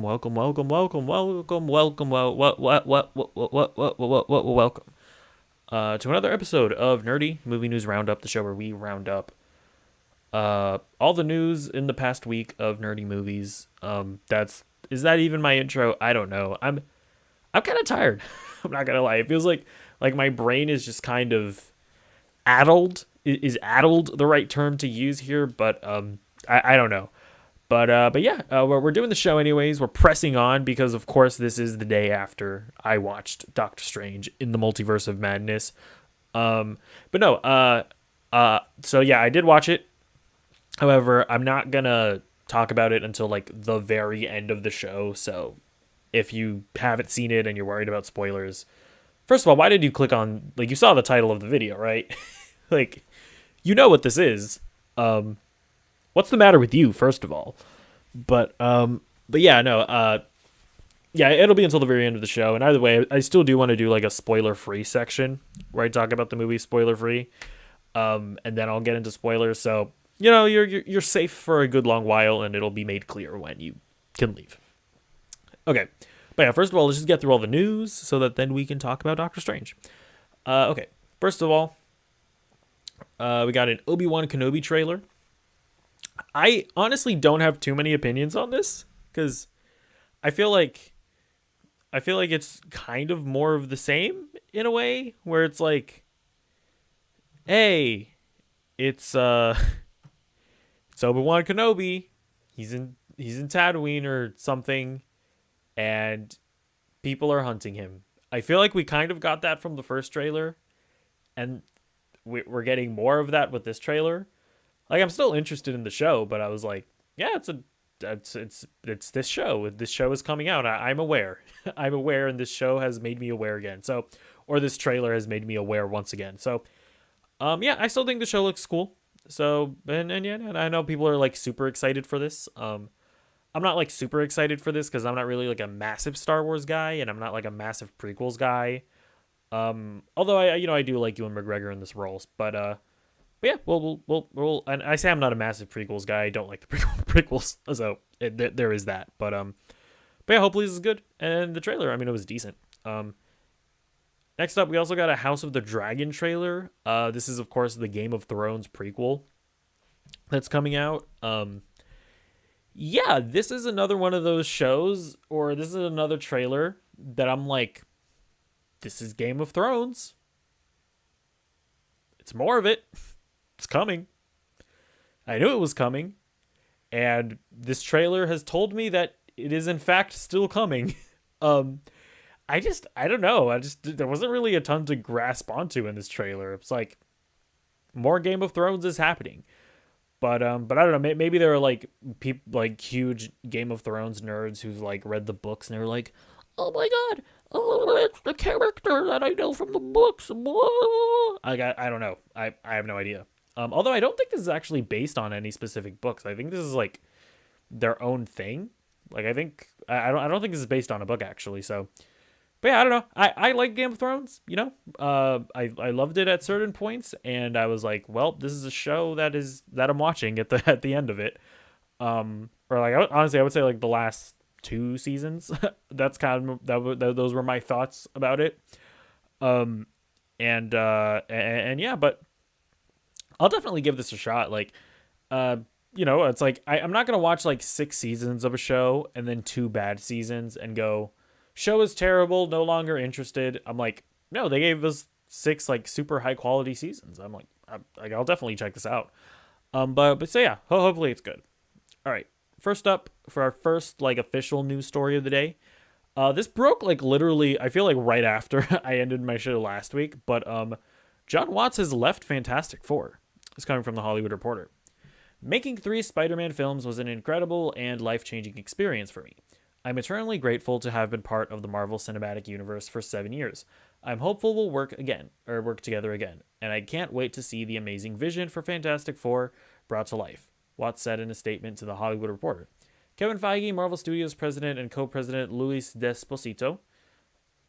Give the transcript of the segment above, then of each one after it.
welcome to another episode of Nerdy Movie News Roundup, the show where we round up all the news in the past week of nerdy movies. Is that even my intro? I don't know. I'm kind of tired. I'm not gonna lie. It feels like my brain is just kind of addled. Is addled the right term to use here? But I don't know. But yeah, we're doing the show anyways. We're pressing on because, of course, this is the day after I watched Doctor Strange in the Multiverse of Madness. But no, so yeah, I did watch it. However, I'm not gonna talk about it until like the very end of the show. So if you haven't seen it and you're worried about spoilers, first of all, why did you click on, like, you saw the title of the video, right? Like, you know what this is. What's the matter with you, first of all? But yeah, no, yeah, it'll be until the very end of the show. And either way, I still do want to do like a spoiler-free section where I talk about the movie spoiler-free. And then I'll get into spoilers. So, you know, you're safe for a good long while, and it'll be made clear when you can leave. Okay. But yeah, first of all, let's just get through all the news so that then we can talk about Doctor Strange. Okay. First of all, we got an Obi-Wan Kenobi trailer. I honestly don't have too many opinions on this because I feel like it's kind of more of the same in a way where it's like, hey, it's Obi-Wan Kenobi. He's in Tatooine or something, and people are hunting him. I feel like we kind of got that from the first trailer, and we're getting more of that with this trailer. Like, I'm still interested in the show, but I was like, yeah, it's this show. This show is coming out. I'm aware. I'm aware, and this show has made me aware again. So, or this trailer has made me aware once again. So, yeah, I still think the show looks cool. So, and yeah, and I know people are like super excited for this. I'm not like super excited for this because I'm not really like a massive Star Wars guy, and I'm not like a massive prequels guy. Although I do like Ewan McGregor in this role, but yeah, we'll and I say I'm not a massive prequels guy. I don't like the prequels, so there is that. But yeah, hopefully this is good. And the trailer, I mean, it was decent. Next up, we also got a House of the Dragon trailer. This is, of course, the Game of Thrones prequel that's coming out. Yeah, this is another one of those shows, or this is another trailer that I'm like, this is Game of Thrones. It's more of it. It's coming. I knew it was coming. And this trailer has told me that it is in fact still coming. I don't know. There wasn't really a ton to grasp onto in this trailer. It's like more Game of Thrones is happening. But I don't know. Maybe there are like people, like huge Game of Thrones nerds who've like read the books and they're like, "Oh my god, oh, it's the character that I know from the books." I don't know. I have no idea. Although I don't think this is actually based on any specific books. I think this is like their own thing. Like, I don't think this is based on a book actually. So, but yeah, I don't know. I like Game of Thrones. You know, I loved it at certain points, and I was like, well, this is a show that I'm watching at the end of it. Or like, honestly, I would say like the last 2 seasons. That's kind of those were my thoughts about it. And yeah, but I'll definitely give this a shot. Like, you know, it's like I'm not gonna watch like 6 seasons of a show and then 2 bad seasons and go, show is terrible, no longer interested. I'm like, no, they gave us 6 like super high quality seasons. I'm like, I'll definitely check this out. But so yeah, hopefully it's good. All right, first up for our first like official news story of the day. This broke like literally, I feel like right after I ended my show last week. But John Watts has left Fantastic Four. It's coming from the Hollywood Reporter. Making 3 Spider-Man films was an incredible and life-changing experience for me. I'm eternally grateful to have been part of the Marvel Cinematic Universe for 7 years. I'm hopeful we'll work together again, and I can't wait to see the amazing vision for Fantastic Four brought to life, Watts said in a statement to the Hollywood Reporter. Kevin Feige, Marvel Studios president and co-president Luis Despacito,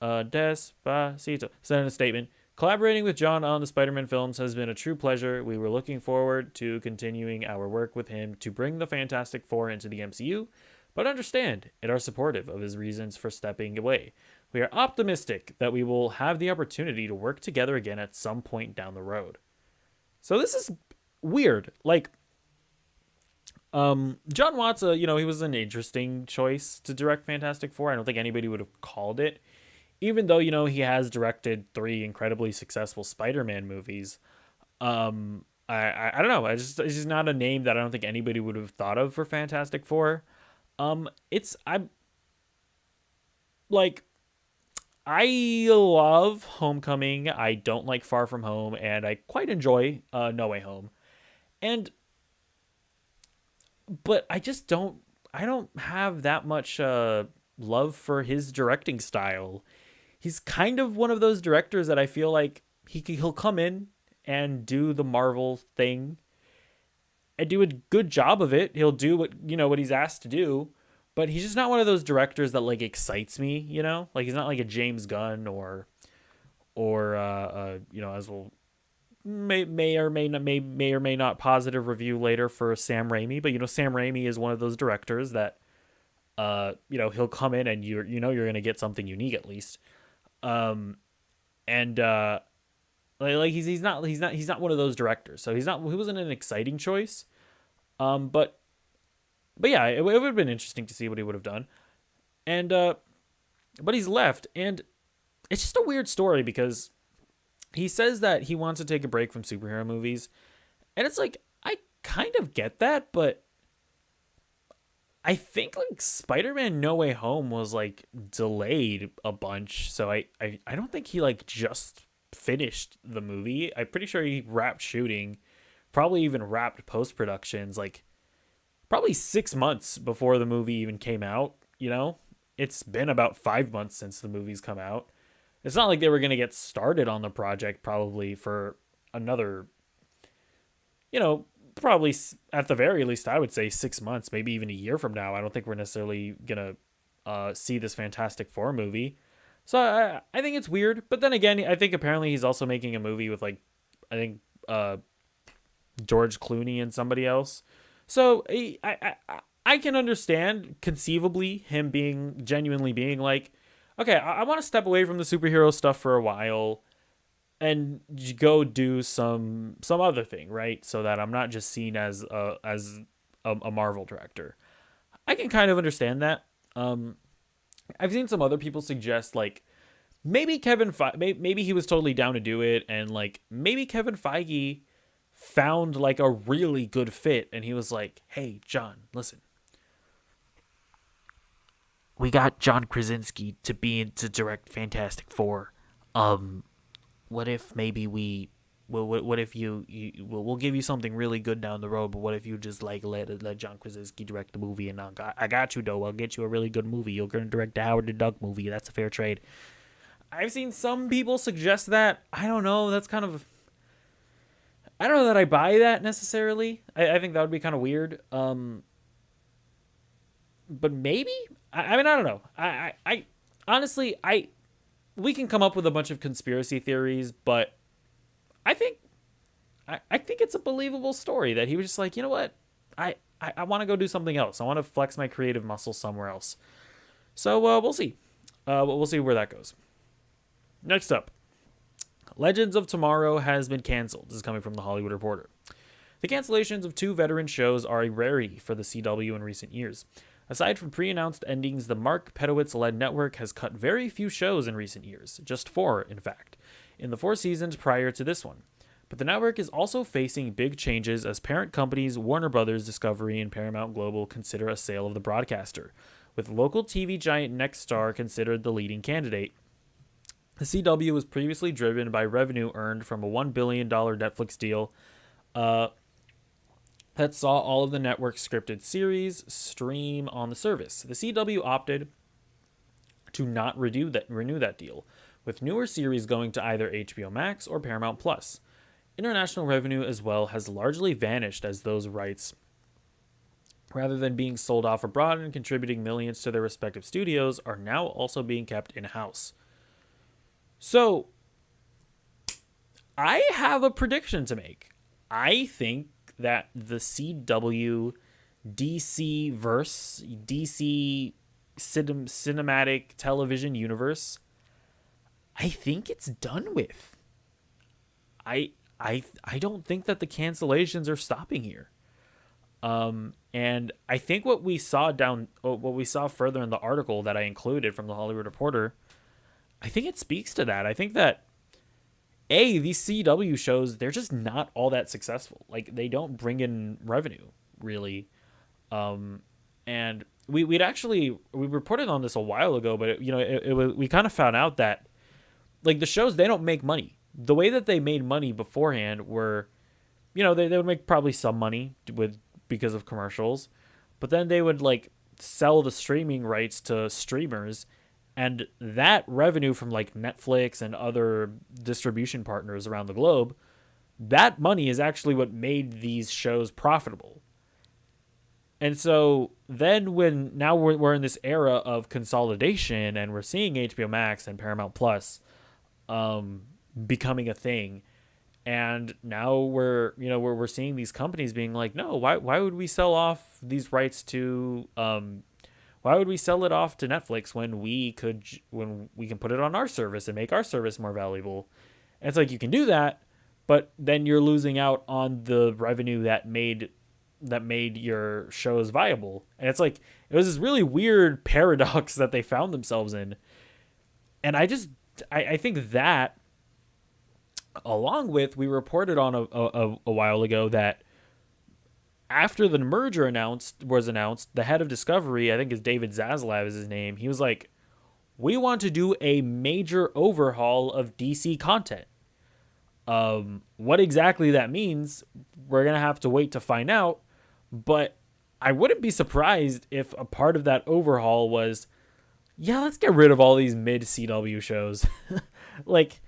said in a statement, collaborating with John on the Spider-Man films has been a true pleasure. We were looking forward to continuing our work with him to bring the Fantastic Four into the MCU, but understand and are supportive of his reasons for stepping away. We are optimistic that we will have the opportunity to work together again at some point down the road. So this is weird. Like, John Watts, he was an interesting choice to direct Fantastic Four. I don't think anybody would have called it, even though he has directed three incredibly successful Spider-Man movies. I don't know. It's just not a name that I don't think anybody would have thought of for Fantastic Four. I'm like, I love Homecoming. I don't like Far From Home, and I quite enjoy No Way Home. And but I just don't. I don't have that much love for his directing style. He's kind of one of those directors that I feel like he'll come in and do the Marvel thing and do a good job of it. He'll do what he's asked to do, but he's just not one of those directors that like excites me. Like he's not like a James Gunn or as we'll may or may not positive review later for Sam Raimi. But Sam Raimi is one of those directors that he'll come in and you're gonna get something unique at least. And like he's not one of those directors. So he wasn't an exciting choice. But yeah, it would have been interesting to see what he would have done. And but he's left, and it's just a weird story because he says that he wants to take a break from superhero movies, and it's like I kind of get that, but I think like Spider-Man No Way Home was like delayed a bunch, so I don't think he like just finished the movie. I'm pretty sure he wrapped shooting, probably even wrapped post-productions like probably 6 months before the movie even came out. It's been about 5 months since the movie's come out. It's not like they were going to get started on the project probably for another, probably at the very least, I would say 6 months, maybe even a year from now. I don't think we're necessarily going to see this Fantastic Four movie. So I think it's weird. But then again, I think apparently he's also making a movie with like, I think George Clooney and somebody else. So I can understand conceivably him genuinely being like, okay, I want to step away from the superhero stuff for a while and go do some other thing, right? So that I'm not just seen as a Marvel director. I can kind of understand that. I've seen some other people suggest like maybe maybe he was totally down to do it, and like maybe Kevin Feige found like a really good fit, and he was like, "Hey, John, listen. We got John Krasinski to direct Fantastic Four. What if maybe what if we'll give you something really good down the road, but what if you just like let John Krasinski direct the movie, and I got you though. I'll get you a really good movie. You're gonna direct the Howard the Duck movie. That's a fair trade." I've seen some people suggest that. I don't know. That's kind of. I don't know that I buy that necessarily. I think that would be kind of weird. But maybe. I mean, I don't know. I honestly, we can come up with a bunch of conspiracy theories, but I think it's a believable story that he was just like, you know what, I want to go do something else. I want to flex my creative muscle somewhere else. So we'll see. We'll see where that goes. Next up, Legends of Tomorrow has been canceled. This is coming from The Hollywood Reporter. The cancellations of two veteran shows are a rarity for the CW in recent years. Aside from pre-announced endings, the Mark Pedowitz-led network has cut very few shows in recent years, just 4, in fact, in the 4 seasons prior to this one. But the network is also facing big changes as parent companies Warner Brothers Discovery and Paramount Global consider a sale of the broadcaster, with local TV giant Nexstar considered the leading candidate. The CW was previously driven by revenue earned from a $1 billion Netflix deal that saw all of the network's scripted series stream on the service. The CW opted to not renew that deal, with newer series going to either HBO Max or Paramount Plus. International revenue as well has largely vanished as those rights, rather than being sold off abroad and contributing millions to their respective studios, are now also being kept in-house. So, I have a prediction to make. I think that the CW DC verse, DC cinematic television universe, I think it's done with. I don't think that the cancellations are stopping here. And I think what we saw further in the article that I included from the Hollywood Reporter, I think it speaks to that. I think that these CW shows, they're just not all that successful. Like, they don't bring in revenue really. And we reported on this a while ago, but we kind of found out that like the shows, they don't make money. The way that they made money beforehand were, they would make probably some money because of commercials, but then they would like sell the streaming rights to streamers, and that revenue from like Netflix and other distribution partners around the globe, that money is actually what made these shows profitable. And so then when now we're in this era of consolidation, and we're seeing HBO Max and Paramount Plus becoming a thing, and now we're seeing these companies being like, no, why would we sell off these rights to why would we sell it off to Netflix when we can put it on our service and make our service more valuable? And it's like, you can do that, but then you're losing out on the revenue that made your shows viable. And it's like, it was this really weird paradox that they found themselves in. And I think that, along with, we reported on a while ago that after the merger was announced, the head of Discovery, I think is David Zaslav is his name, he was like, we want to do a major overhaul of DC content. What exactly that means, we're going to have to wait to find out. But I wouldn't be surprised if a part of that overhaul was, yeah, let's get rid of all these mid CW shows. Like,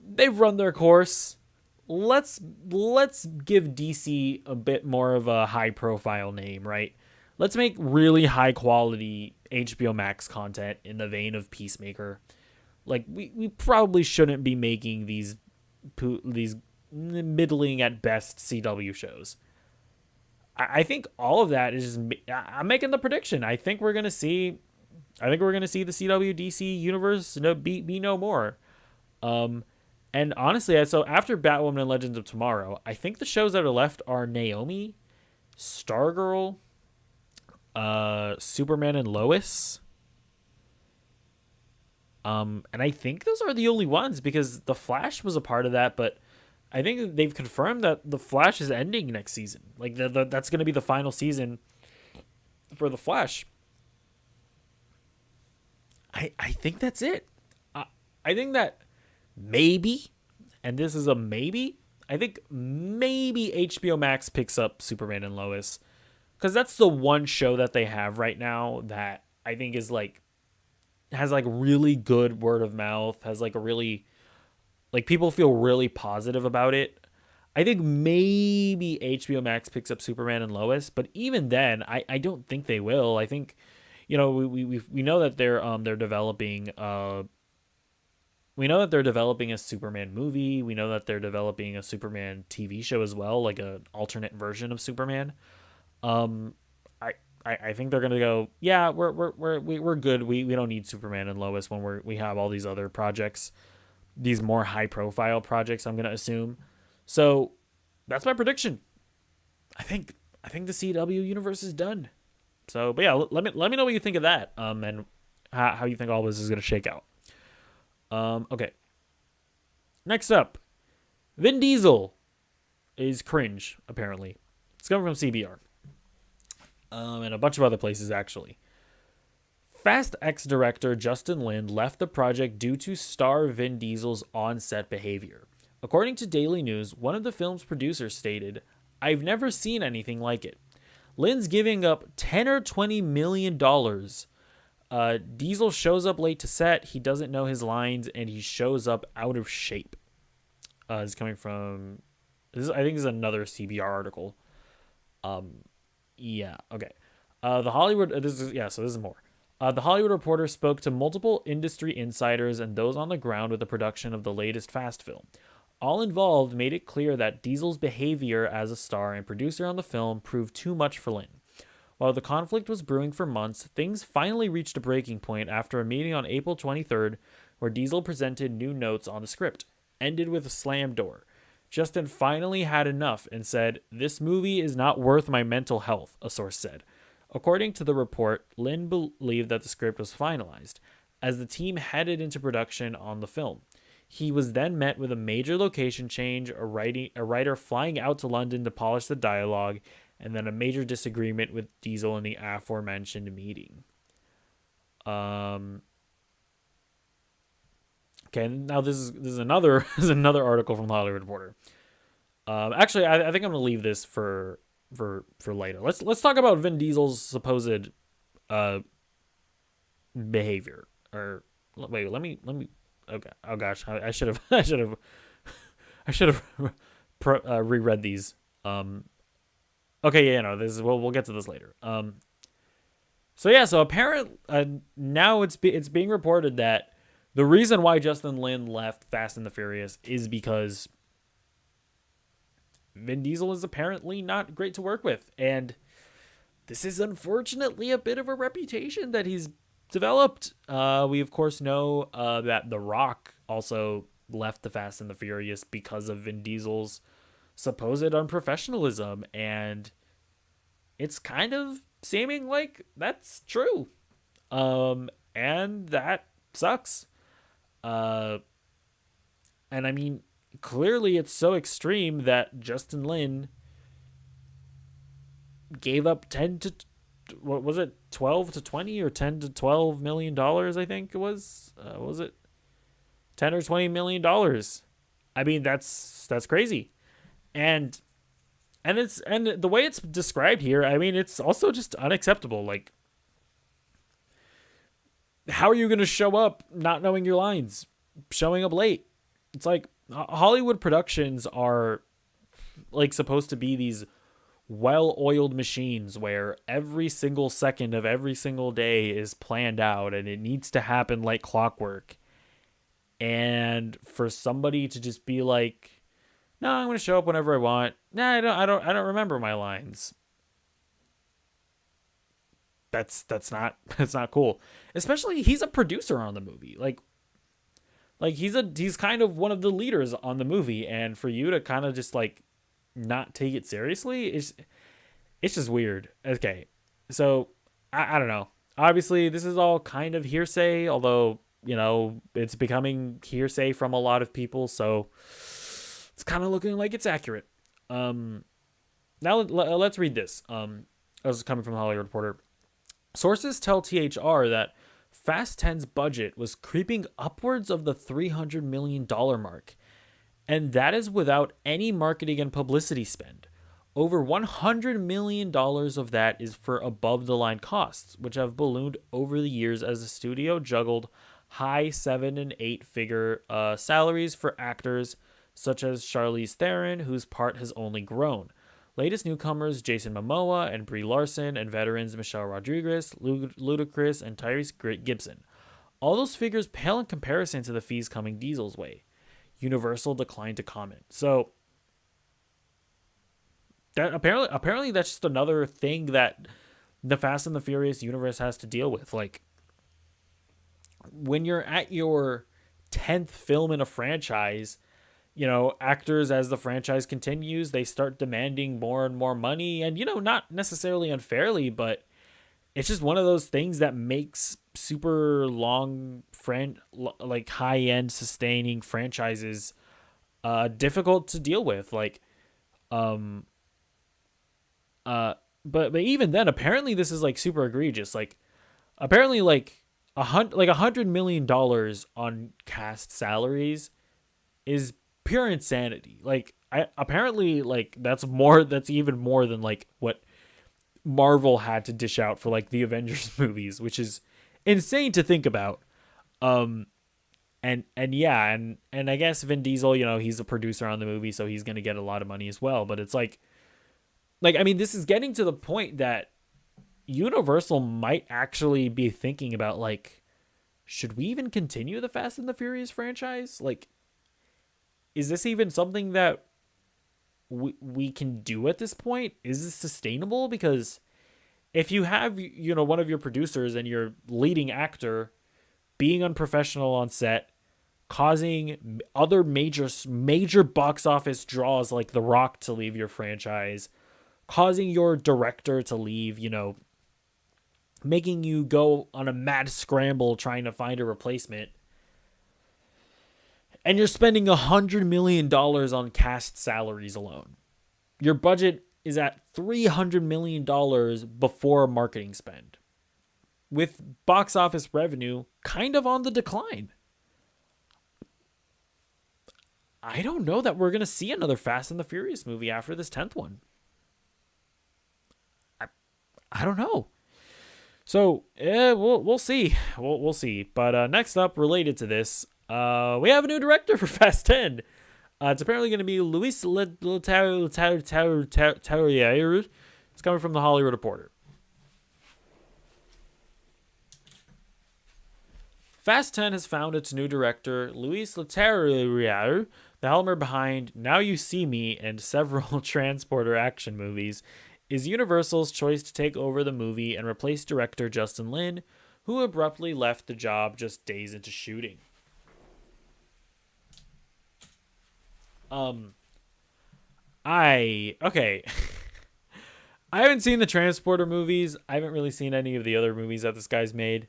they've run their course. Let's give DC a bit more of a high profile name, right? Let's make really high quality HBO Max content in the vein of Peacemaker. Like, we probably shouldn't be making these middling at best CW shows. I think all of that is just, I'm making the prediction. I think we're gonna see the CW DC universe be no more. And honestly, so after Batwoman and Legends of Tomorrow, I think the shows that are left are Naomi, Stargirl, Superman and Lois. And I think those are the only ones, because The Flash was a part of that, but I think they've confirmed that The Flash is ending next season. Like, that's going to be the final season for The Flash. I think that's it. I think that maybe, and this is a maybe, I think maybe HBO Max picks up Superman and Lois, because that's the one show that they have right now that I think is like, has like really good word of mouth, has like a really, like, people feel really positive about it. I think maybe HBO Max picks up Superman and Lois, but even then, I don't think they will. I think, we know that they're developing we know that they're developing a Superman movie. We know that they're developing a Superman TV show as well, like an alternate version of Superman. I think they're gonna go, yeah, we're good. We don't need Superman and Lois when we have all these other projects, these more high profile projects, I'm gonna assume. So that's my prediction. I think the CW universe is done. So, but yeah, let me know what you think of that. And how you think all this is gonna shake out. Okay. Next up, Vin Diesel is cringe, apparently. It's coming from CBR. And a bunch of other places, actually. Fast X director Justin Lin left the project due to star Vin Diesel's on-set behavior. According to Daily News, one of the film's producers stated, "I've never seen anything like it. Lin's giving up $10 or $20 million. Diesel shows up late to set. He doesn't know his lines, and he shows up out of shape." It's coming from, I think this is another CBR article. Yeah, okay. The Hollywood, so this is more. The Hollywood Reporter spoke to multiple industry insiders and those on the ground with the production of the latest Fast film. All involved made it clear that Diesel's behavior as a star and producer on the film proved too much for Lin. While the conflict was brewing for months, things finally reached a breaking point after a meeting on April 23rd where Diesel presented new notes on the script, ended with a slam door. Justin finally had enough and said, "This movie is not worth my mental health," a source said. According to the report, Lin believed that the script was finalized as the team headed into production on the film. He was then met with a major location change, a writer flying out to London to polish the dialogue, and then a major disagreement with Diesel in the aforementioned meeting. Okay, now this is another this is another article from the Hollywood Reporter. Actually, I think I'm gonna leave this for later. Let's talk about Vin Diesel's supposed uh behavior. Or wait, let me. Okay. Oh gosh, I should have I should have reread these. Okay, yeah, no, this is we'll get to this later. So apparently now it's being reported that the reason why Justin Lin left Fast and the Furious is because Vin Diesel is apparently not great to work with, and this is unfortunately a bit of a reputation that he's developed. We of course know that The Rock also left the Fast and the Furious because of Vin Diesel's supposed unprofessionalism, and it's kind of seeming like that's true. And that sucks. And I mean, clearly it's so extreme that Justin Lin gave up 10 to what was it, 12 to 20 or 10 to 12 million dollars, I think it was. Was it 10 or 20 million dollars? I mean, that's crazy. And the way it's described here, I mean, it's also just unacceptable. Like, how are you going to show up not knowing your lines, showing up late? It's like Hollywood productions are like supposed to be these well-oiled machines where every single second of every single day is planned out and it needs to happen like clockwork. And for somebody to just be like, "No, I'm going to show up whenever I want. Nah, I don't remember my lines." That's not that's not cool. Especially he's a producer on the movie. Like he's kind of one of the leaders on the movie, and for you to kind of just like not take it seriously is it's just weird. Okay. So I don't know. Obviously this is all kind of hearsay, although, you know, it's becoming hearsay from a lot of people, so it's kind of looking like it's accurate. Now let's read this. This is coming from the Hollywood Reporter. Sources tell THR that Fast 10's budget was creeping upwards of the $300 million mark, and that is without any marketing and publicity spend. Over $100 million of that is for above-the-line costs, which have ballooned over the years as the studio juggled high 7- and 8-figure salaries for actors such as Charlize Theron, whose part has only grown. Latest newcomers Jason Momoa and Brie Larson, and veterans Michelle Rodriguez, Ludacris, and Tyrese Gibson. All those figures pale in comparison to the fees coming Diesel's way. Universal declined to comment. So that apparently that's just another thing that the Fast and the Furious universe has to deal with. Like, when you're at your 10th film in a franchise, you know, actors, as the franchise continues, they start demanding more and more money, and, you know, not necessarily unfairly, but it's just one of those things that makes super long like high-end sustaining franchises difficult to deal with. Like, but even then, apparently this is like super egregious. Like, apparently like $100 million on cast salaries is pure insanity. Like, apparently like that's even more than like what Marvel had to dish out for like the Avengers movies, which is insane to think about. And yeah, and I guess Vin Diesel, you know, he's a producer on the movie, so he's gonna get a lot of money as well. But it's like I mean, this is getting to the point that Universal might actually be thinking about, like, should we even continue the Fast and the Furious franchise? Like, is this even something that we can do at this point? Is this sustainable? Because if you have, one of your producers and your leading actor being unprofessional on set, causing other major box office draws like The Rock to leave your franchise, causing your director to leave, making you go on a mad scramble trying to find a replacement, and you're spending $100 million on cast salaries alone. Your budget is at $300 million before marketing spend, with box office revenue kind of on the decline. I don't know that we're going to see another Fast and the Furious movie after this 10th one. I don't know. So, we'll see. We'll see. But next up, related to this, we have a new director for Fast 10. It's apparently going to be Luis Leterrier. It's coming from the Hollywood Reporter. Fast 10 has found its new director, Luis Leterrier, the helmer behind Now You See Me and several Transporter action movies, is Universal's choice to take over the movie and replace director Justin Lin, who abruptly left the job just days into shooting. Okay. I haven't seen the Transporter movies. I haven't really seen any of the other movies that this guy's made.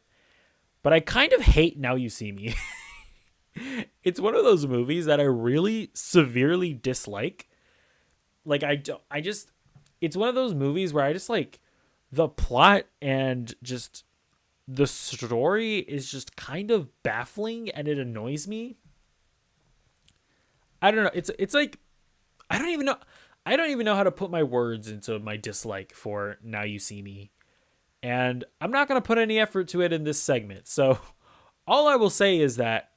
But I kind of hate Now You See Me. It's one of those movies that I really severely dislike. Like, it's one of those movies where I just like the plot and just the story is just kind of baffling and it annoys me. I don't know. It's like, I don't even know how to put my words into my dislike for Now You See Me. And I'm not going to put any effort to it in this segment. So all I will say is that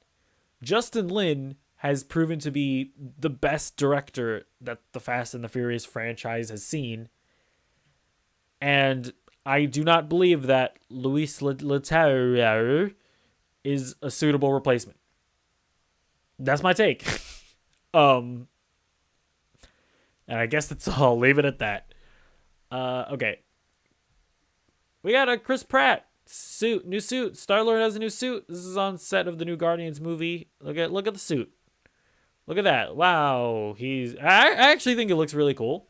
Justin Lin has proven to be the best director that the Fast and the Furious franchise has seen. And I do not believe that Luis Leterrier is a suitable replacement. That's my take. And I guess that's all. I'll leave it at that. Okay. We got a Chris Pratt new suit. Star-Lord has a new suit. This is on set of the new Guardians movie. Look at the suit. Look at that. Wow. I actually think it looks really cool.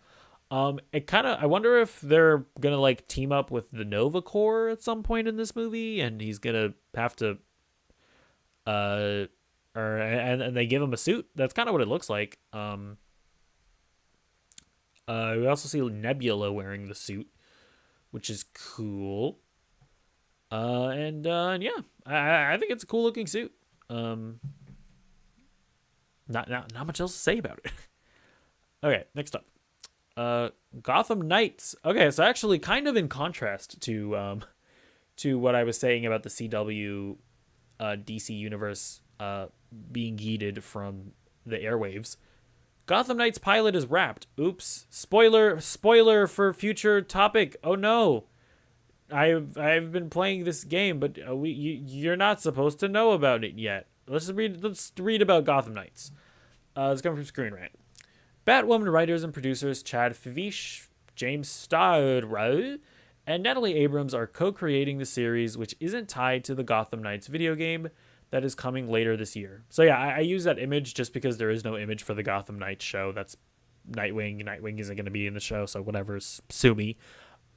I wonder if they're gonna like team up with the Nova Corps at some point in this movie, and he's gonna have to, and they give him a suit. That's kind of what it looks like. We also see Nebula wearing the suit, which is cool. And yeah, I think it's a cool looking suit. Not much else to say about it. Okay, next up. Gotham Knights. Okay, so actually kind of in contrast to what I was saying about the CW DC universe being yeeted from the airwaves. Gotham Knights pilot is wrapped. Oops. Spoiler for future topic. Oh no. I've been playing this game, but you're not supposed to know about it yet. Let's read about Gotham Knights. It's coming from Screen Rant. Batwoman writers and producers Chad Fivish, James Starr, and Natalie Abrams are co-creating the series, which isn't tied to the Gotham Knights video game that is coming later this year. So yeah, I use that image just because there is no image for the Gotham Knights show. That's Nightwing. Nightwing isn't going to be in the show, so whatever, sue me.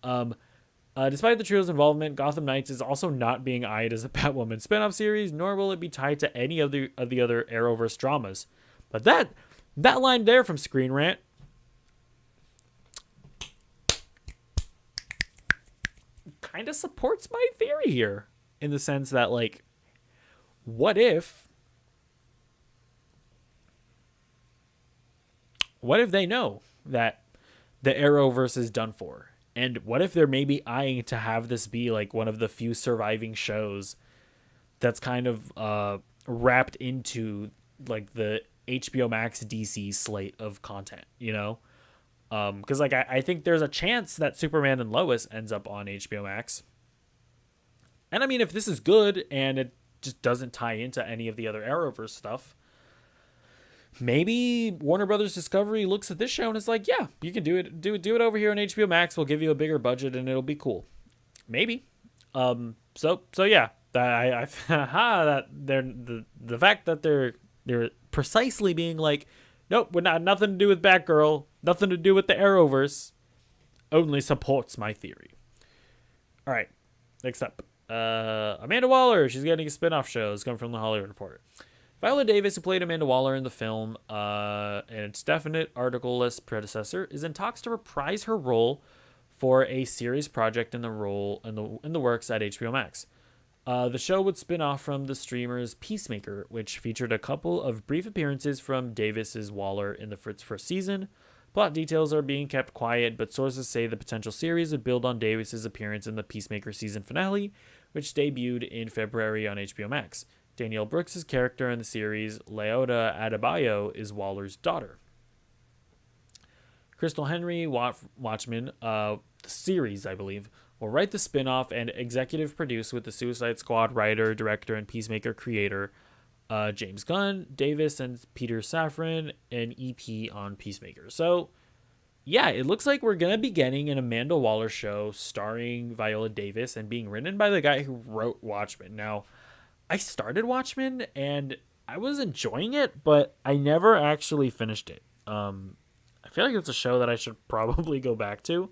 Despite the trio's involvement, Gotham Knights is also not being eyed as a Batwoman spin-off series, nor will it be tied to any of the other Arrowverse dramas. But that line there from Screen Rant kind of supports my theory here, in the sense that, like, what if they know that the Arrowverse is done for? And what if they're maybe eyeing to have this be like one of the few surviving shows that's kind of wrapped into like the HBO Max DC slate of content, you know? Because like I think there's a chance that Superman and Lois ends up on HBO Max. And I mean, if this is good and it just doesn't tie into any of the other Arrowverse stuff, maybe Warner Brothers Discovery looks at this show and is like, yeah, you can do it over here on HBO Max. We'll give you a bigger budget and it'll be cool. Maybe. So yeah, that they're the fact that they're precisely being like, nope, we're not nothing to do with Batgirl, nothing to do with the Arrowverse, only supports my theory. All right, next up, Amanda Waller. She's getting a spin-off show. It's coming from the Hollywood Reporter. Viola Davis, who played Amanda Waller in the film, and its definite article-less predecessor, is in talks to reprise her role for a series project in the works at HBO Max. The show would spin off from the streamer's Peacemaker, which featured a couple of brief appearances from Davis's Waller in the first season. Plot details are being kept quiet, but sources say the potential series would build on Davis's appearance in the Peacemaker season finale, which debuted in February on HBO Max. Danielle Brooks' character in the series, Leota Adebayo, is Waller's daughter. Crystal Henry, Watchmen, the series, I believe, will write the spin-off and executive produce with the Suicide Squad writer, director, and Peacemaker creator James Gunn, Davis, and Peter Safran, an EP on Peacemaker. So, yeah, it looks like we're going to be getting an Amanda Waller show starring Viola Davis and being written by the guy who wrote Watchmen. Now, I started Watchmen and I was enjoying it, but I never actually finished it. I feel like it's a show that I should probably go back to.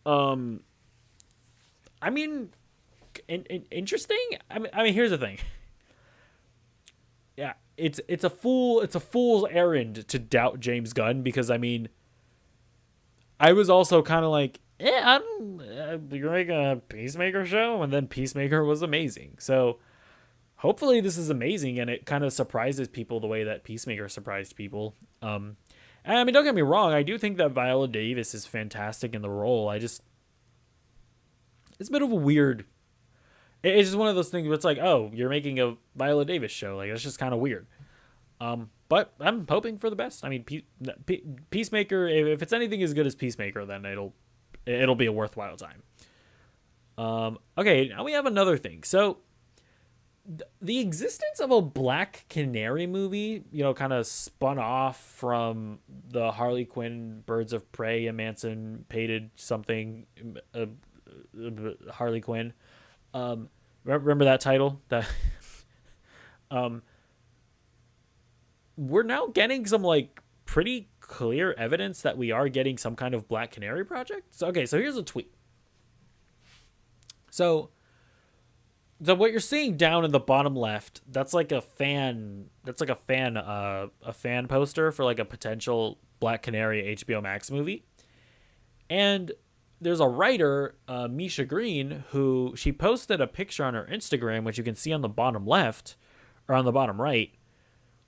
I mean, interesting. I mean, here's the thing. Yeah, it's a fool's errand to doubt James Gunn because I mean, I was also kind of like, you're making a Peacemaker show, and then Peacemaker was amazing. So hopefully this is amazing, and it kind of surprises people the way that Peacemaker surprised people. And I mean, don't get me wrong, I do think that Viola Davis is fantastic in the role. It's a bit of a weird. It's just one of those things where it's like, oh, you're making a Viola Davis show. Like, that's just kind of weird. But I'm hoping for the best. I mean, Peacemaker, if it's anything as good as Peacemaker, then it'll be a worthwhile time. Okay, now we have another thing. So, the existence of a Black Canary movie, kind of spun off from the Harley Quinn Birds of Prey emancipated something, Harley Quinn. Remember that title? That we're now getting some like pretty clear evidence that we are getting some kind of Black Canary project. So here's a tweet. So what you're seeing down in the bottom left, that's like a fan poster for like a potential Black Canary HBO Max movie. And there's a writer, Misha Green, who she posted a picture on her Instagram, which you can see on the bottom left or on the bottom right,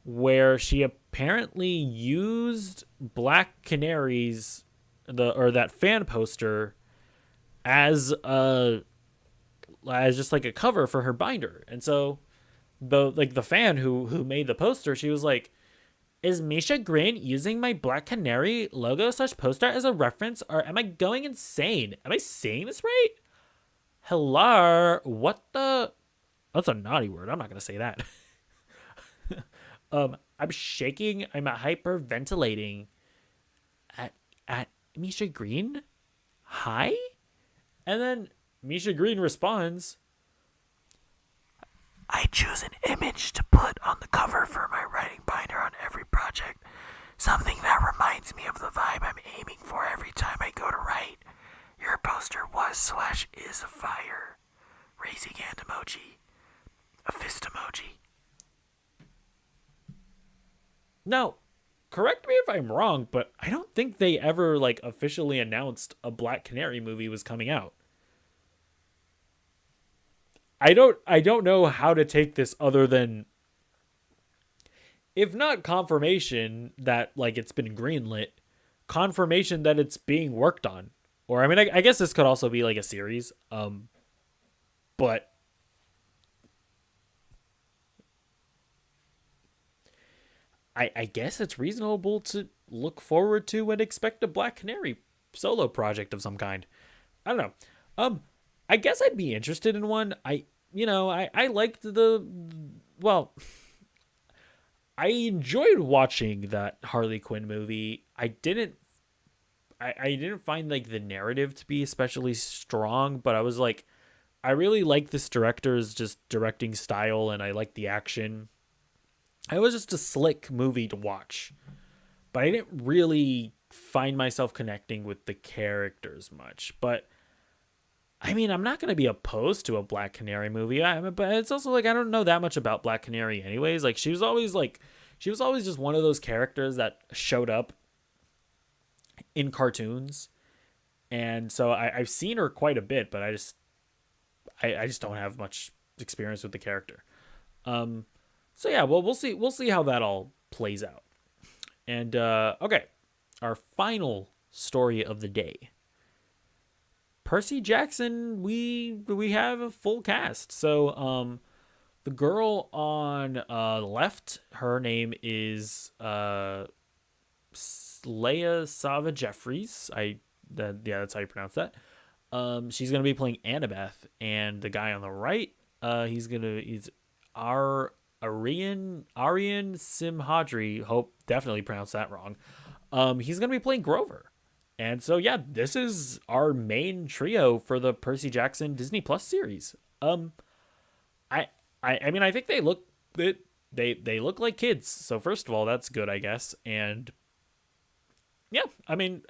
where she apparently used Black Canaries, that fan poster, as just like a cover for her binder. And so the fan who made the poster, she was like, is Misha Green using my Black Canary logo / poster as a reference, or am I going insane? Am I saying this right? Hello? What the? That's a naughty word. I'm not going to say that. I'm shaking. I'm hyperventilating at Misha Green? Hi? And then Misha Green responds, I choose an image to put on the cover for my writing binder on every project. Something that reminds me of the vibe I'm aiming for every time I go to write. Your poster was / is fire. Raising hand emoji. A fist emoji. Now, correct me if I'm wrong, but I don't think they ever like officially announced a Black Canary movie was coming out. I don't know how to take this other than, if not confirmation that like it's been greenlit, confirmation that it's being worked on. Or I mean, I guess this could also be like a series. But I guess it's reasonable to look forward to and expect a Black Canary solo project of some kind. I don't know. I guess I'd be interested in one. I liked I enjoyed watching that Harley Quinn movie. I didn't find like the narrative to be especially strong, but I was like, I really like this director's just directing style, and I like the action. It was just a slick movie to watch, but I didn't really find myself connecting with the characters much. But I mean, I'm not going to be opposed to a Black Canary movie, but it's also like I don't know that much about Black Canary anyways. She was always just one of those characters that showed up in cartoons, and so I've seen her quite a bit, but I just don't have much experience with the character. Um, so yeah, well we'll see how that all plays out. And okay, our final story of the day. Percy Jackson, we have a full cast. So the girl on the left, her name is Leia Sava Jeffries. Yeah, that's how you pronounce that. She's gonna be playing Annabeth, and the guy on the right, he's Aryan Simhadri. Hope definitely pronounced that wrong. He's gonna be playing Grover, and so yeah, this is our main trio for the Percy Jackson Disney Plus series. I I mean I think they look like kids. So first of all, that's good, I guess, and yeah, I mean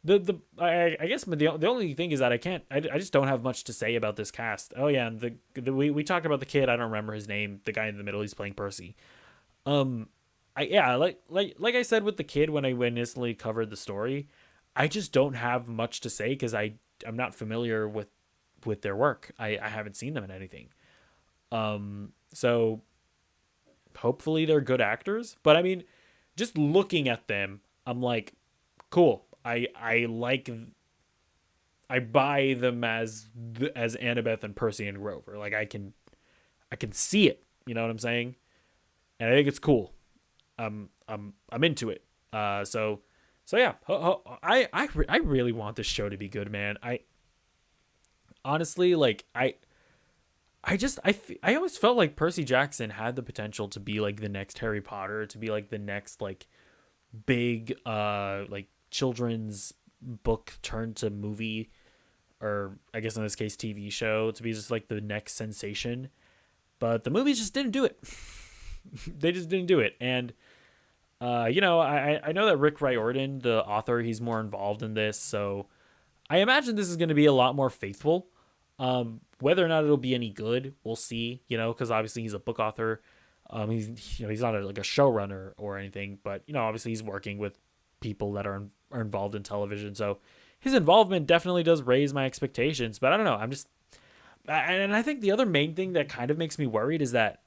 I guess the only thing is that I just don't have much to say about this cast. Oh yeah, and we talked about the kid. I don't remember his name. The guy in the middle, he's playing Percy. Um, I yeah, like I said with the kid when I initially covered the story, I just don't have much to say because I'm not familiar with their work. I haven't seen them in anything. So hopefully they're good actors. But I mean, just looking at them, I'm like, cool. I buy them as Annabeth and Percy and Grover. Like I can see it. You know what I'm saying? And I think it's cool. I'm into it. So yeah. I really want this show to be good, man. I honestly like I always felt like Percy Jackson had the potential to be like the next Harry Potter, to be like the next like big like children's book turned to movie, or I guess in this case TV show, to be just like the next sensation. But the movies just didn't do it. They just didn't do it. And I know that Rick Riordan, the author, he's more involved in this, so I imagine this is going to be a lot more faithful. Whether or not it'll be any good, we'll see. Because obviously he's a book author. He's not like a showrunner or anything, but obviously he's working with people that are involved in television, so his involvement definitely does raise my expectations. But I don't know. And I think the other main thing that kind of makes me worried is that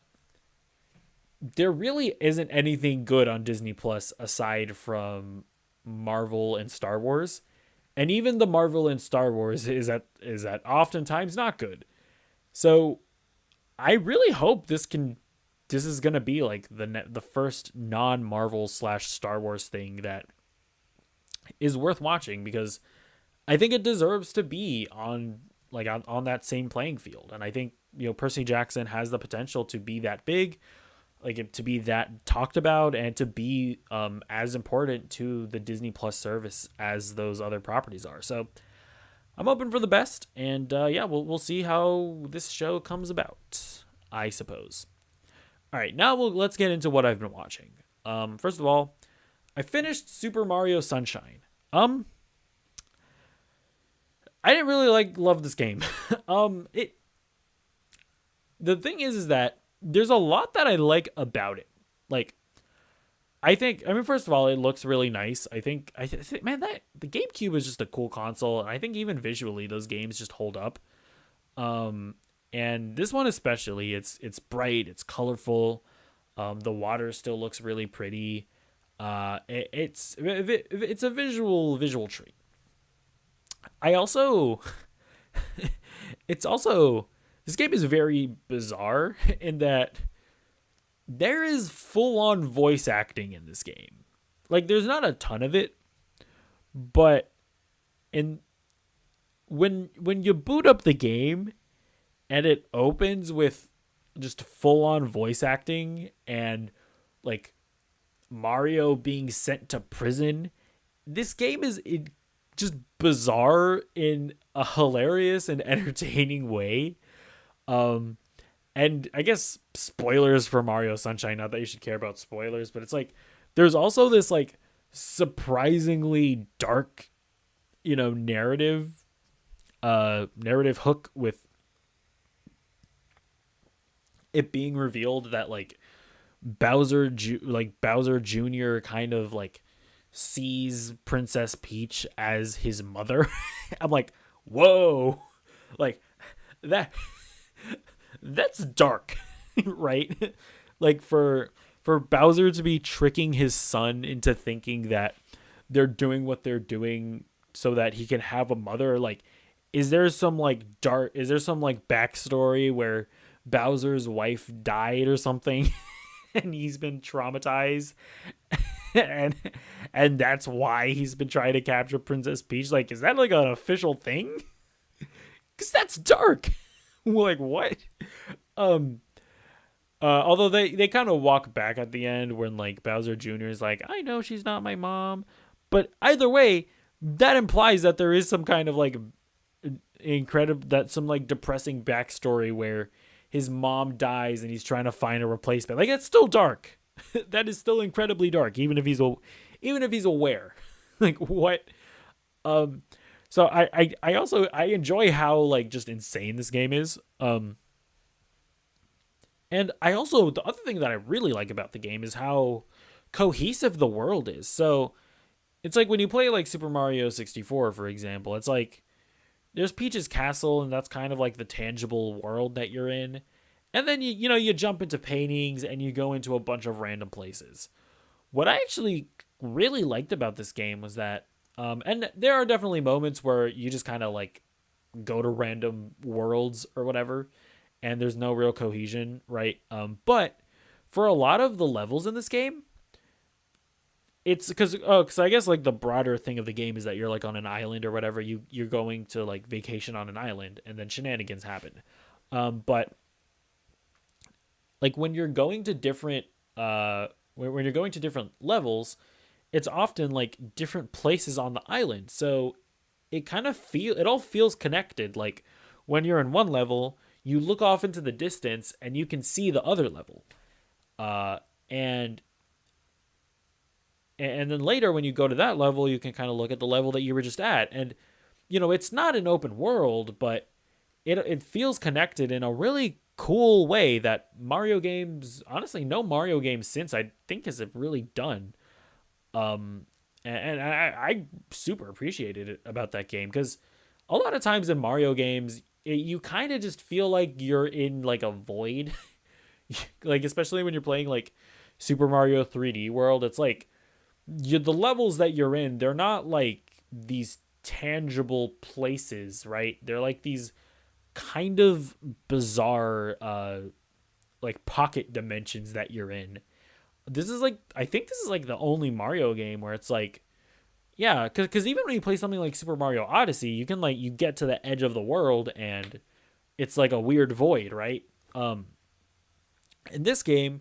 there really isn't anything good on Disney Plus aside from Marvel and Star Wars. And even the Marvel and Star Wars is at oftentimes not good. So I really hope this is gonna be like the first non-Marvel / Star Wars thing that is worth watching, because I think it deserves to be on that same playing field. And I think Percy Jackson has the potential to be that big, like to be that talked about, and to be as important to the Disney Plus service as those other properties are. So I'm hoping for the best, and yeah, we'll see how this show comes about, I suppose. All right, now let's get into what I've been watching. First of all, I finished Super Mario Sunshine. I didn't really love this game. The thing is that there's a lot that I like about it. Like, I mean, first of all, it looks really nice. I think, man, that the GameCube is just a cool console, and I think even visually, those games just hold up. And this one especially, it's bright, it's colorful. The water still looks really pretty. It's a visual treat. I also, this game is very bizarre in that there is full on voice acting in this game. Like, there's not a ton of it, but when you boot up the game and it opens with just full on voice acting, and like Mario being sent to prison. This game is just bizarre in a hilarious and entertaining way. Um, and I guess spoilers for Mario Sunshine. Not that you should care about spoilers, but it's like there's also this like surprisingly dark, narrative hook with it being revealed that like Bowser Jr. kind of like sees Princess Peach as his mother. I'm like, whoa, like that that's dark, right? Like for Bowser to be tricking his son into thinking that they're doing what they're doing so that he can have a mother. Like, is there some like backstory where Bowser's wife died or something and he's been traumatized and and that's why he's been trying to capture Princess Peach? Like, is that like an official thing? Because that's dark. Like, what? Um Although they kind of walk back at the end when like Bowser Jr. is like, I know she's not my mom, but either way, that implies that there is some kind of like some like depressing backstory where his mom dies and he's trying to find a replacement. Like, it's still dark. That is still incredibly dark, even if he's aware. Like, what? So I also I enjoy how like just insane this game is. And I also, the other thing that I really like about the game is how cohesive the world is. So it's like when you play like Super Mario 64, for example, it's like there's Peach's castle, and that's kind of like the tangible world that you're in. And then you jump into paintings and you go into a bunch of random places. What I actually really liked about this game was that, and there are definitely moments where you just kind of like go to random worlds or whatever, and there's no real cohesion, right? But for a lot of the levels in this game, it's because I guess like the broader thing of the game is that you're like on an island or whatever. You're going to like vacation on an island, and then shenanigans happen. But like when you're going to different when you're going to different levels, it's often like different places on the island. So it all feels connected. Like when you're in one level, you look off into the distance and you can see the other level. And then later when you go to that level, you can kind of look at the level that you were just at. And it's not an open world, but it feels connected in a really cool way that Mario games, honestly, no Mario game since I think has really done. And I super appreciated it about that game, because a lot of times in Mario games, you kind of just feel like you're in like a void. Like, especially when you're playing like Super Mario 3D World, it's like the levels that you're in, they're not like these tangible places, right? They're like these kind of bizarre like pocket dimensions that you're in. I think this is like the only Mario game where it's like, yeah, because even when you play something like Super Mario Odyssey, you can like you get to the edge of the world and it's like a weird void, right? In this game,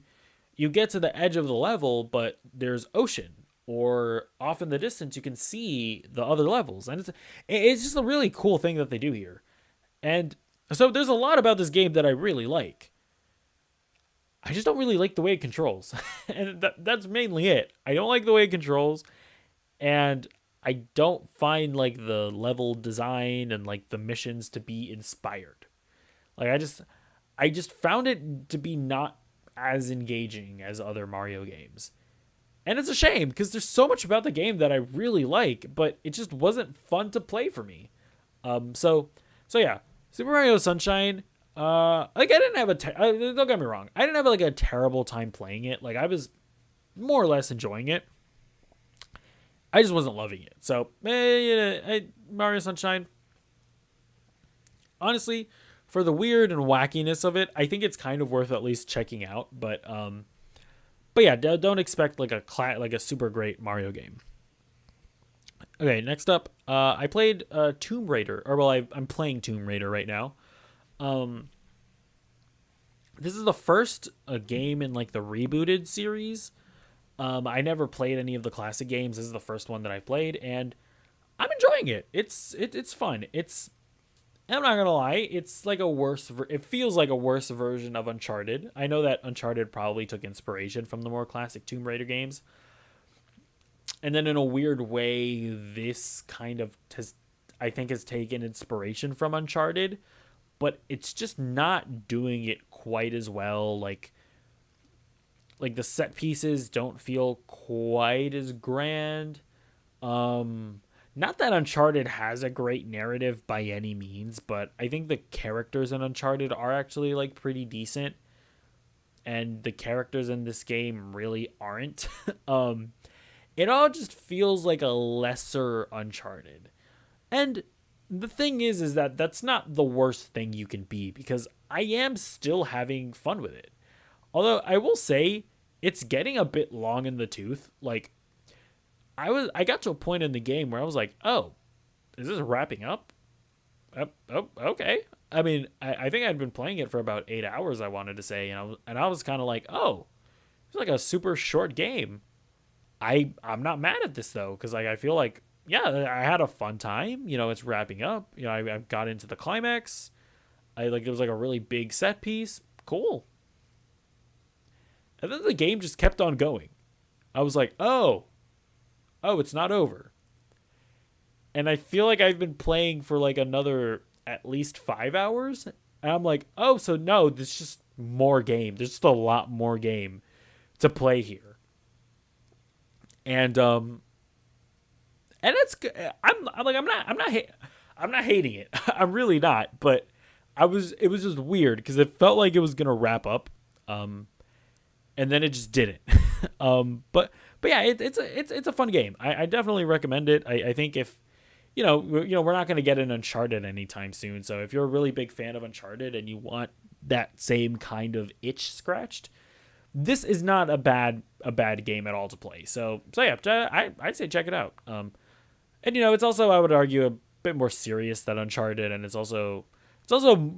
you get to the edge of the level, but there's ocean, or off in the distance you can see the other levels, and it's just a really cool thing that they do here. And so there's a lot about this game that I really like. I just don't really like the way it controls. And that's mainly it. I don't like the way it controls, and I don't find like the level design and like the missions to be inspired. Like I just found it to be not as engaging as other Mario games. And it's a shame, because there's so much about the game that I really like, but it just wasn't fun to play for me. So yeah, Super Mario Sunshine. Like I didn't have don't get me wrong, I didn't have like a terrible time playing it. Like I was more or less enjoying it. I just wasn't loving it. So Mario Sunshine, honestly, for the weird and wackiness of it, I think it's kind of worth at least checking out. But yeah, don't expect like a super great Mario game. Okay, next up, I played Tomb Raider, or well, I'm playing Tomb Raider right now. This is the first game in like the rebooted series. I never played any of the classic games. This is the first one that I played, and I'm enjoying it. It's fun. I'm not gonna lie, it's like it feels like a worse version of Uncharted. I know that Uncharted probably took inspiration from the more classic Tomb Raider games, and then in a weird way, this kind of I think, has taken inspiration from Uncharted, but it's just not doing it quite as well. Like the set pieces don't feel quite as grand. Not that Uncharted has a great narrative by any means, but I think the characters in Uncharted are actually like pretty decent, and the characters in this game really aren't. It all just feels like a lesser Uncharted. And the thing is that that's not the worst thing you can be, because I am still having fun with it. Although I will say it's getting a bit long in the tooth. Like I got to a point in the game where I was like, "Oh, is this wrapping up?" Oh, okay. I mean, I think I'd been playing it for about 8 hours. I wanted to say, and I was kind of like, "Oh, it's like a super short game." I'm not mad at this though, because like I feel like, yeah, I had a fun time. It's wrapping up. I got into the climax. It was like a really big set piece. Cool. And then the game just kept on going. I was like, oh, it's not over. And I feel like I've been playing for like another at least 5 hours. And I'm like, oh, so no, there's just more game. There's just a lot more game to play here. And it's I'm like I'm not hating it. I'm really not, but it was just weird because it felt like it was going to wrap up. And then it just didn't. But yeah, it's a fun game. I definitely recommend it. I think if we're not going to get an Uncharted anytime soon. So if you're a really big fan of Uncharted and you want that same kind of itch scratched, this is not a bad game at all to play. So yeah, I'd say check it out. And it's also, I would argue, a bit more serious than Uncharted, and it's also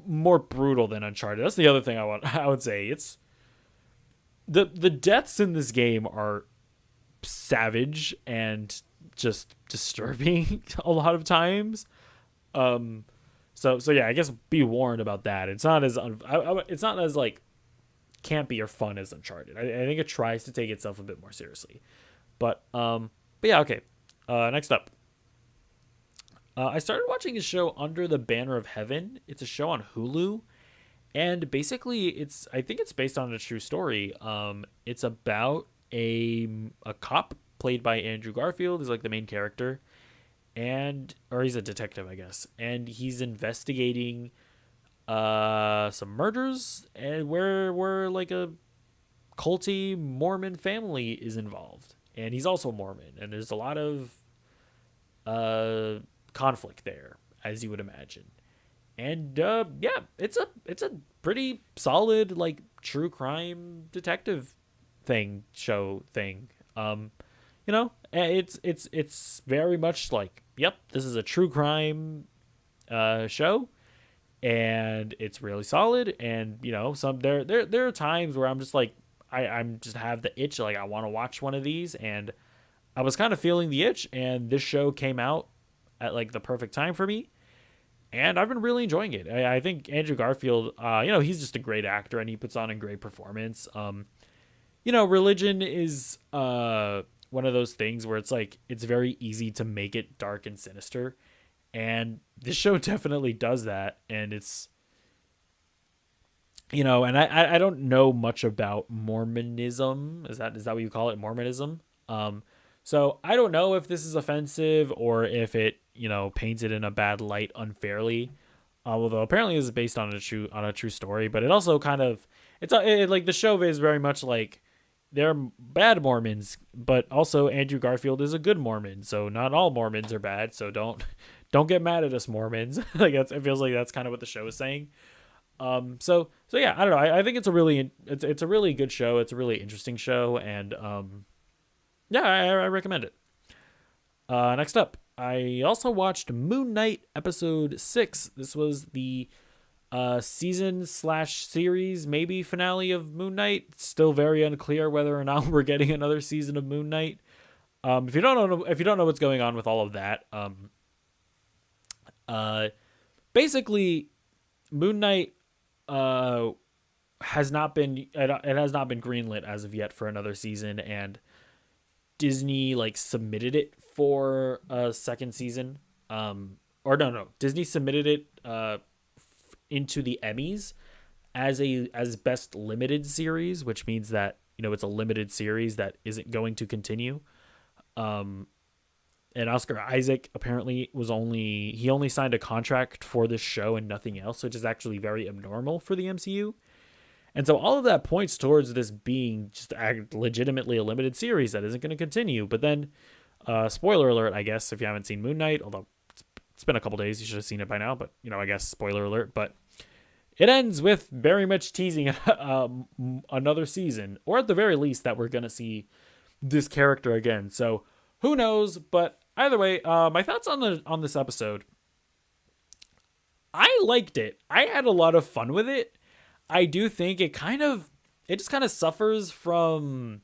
more brutal than Uncharted. That's the other thing I would say. It's the deaths in this game are savage and just disturbing a lot of times. So yeah, I guess be warned about that. It's not as it's not as like campy or fun as Uncharted. I think it tries to take itself a bit more seriously. But yeah, okay. Next up. I started watching a show Under the Banner of Heaven. It's a show on Hulu, and basically I think it's based on a true story. It's about a cop played by Andrew Garfield, is like the main character, or he's a detective, I guess, and he's investigating some murders, and where like a culty Mormon family is involved, and he's also Mormon, and there's a lot of conflict there, as you would imagine. And yeah, it's a pretty solid like true crime detective show thing. It's very much like, yep, this is a true crime show, and it's really solid. And some there are times where I'm just like, I'm just have the itch, like I want to watch one of these, and I was kind of feeling the itch, and this show came out at like the perfect time for me, and I've been really enjoying it. I think Andrew Garfield, he's just a great actor, and he puts on a great performance. Religion is one of those things where it's like it's very easy to make it dark and sinister, and this show definitely does that. And it's and I don't know much about Mormonism. Is that what you call it, Mormonism? So I don't know if this is offensive or if it paints it in a bad light unfairly. Although apparently this is based on a true story, but it also kind of like the show is very much like they're bad Mormons, but also Andrew Garfield is a good Mormon. So not all Mormons are bad. So don't get mad at us, Mormons. Like it feels like that's kind of what the show is saying. So yeah, I don't know. I think it's a really good show. It's a really interesting show, and yeah, I recommend it. Next up, I also watched Moon Knight episode 6. This was the season slash series, maybe finale of Moon Knight. Still very unclear whether or not we're getting another season of Moon Knight. If you don't know what's going on with all of that, uh, basically Moon Knight uh has not been it has not been greenlit as of yet for another season, and Disney like submitted it for a second season. Or no, Disney submitted it into the Emmys as best limited series, which means that it's a limited series that isn't going to continue. Um, and Oscar Isaac apparently only signed a contract for this show and nothing else, which is actually very abnormal for the MCU. And so all of that points towards this being just legitimately a limited series that isn't going to continue. But then, spoiler alert, I guess, if you haven't seen Moon Knight, although it's been a couple days, you should have seen it by now. But, I guess spoiler alert. But it ends with very much teasing another season, or at the very least that we're going to see this character again. So who knows? But either way, my thoughts on this episode. I liked it. I had a lot of fun with it. I do think it just kind of suffers from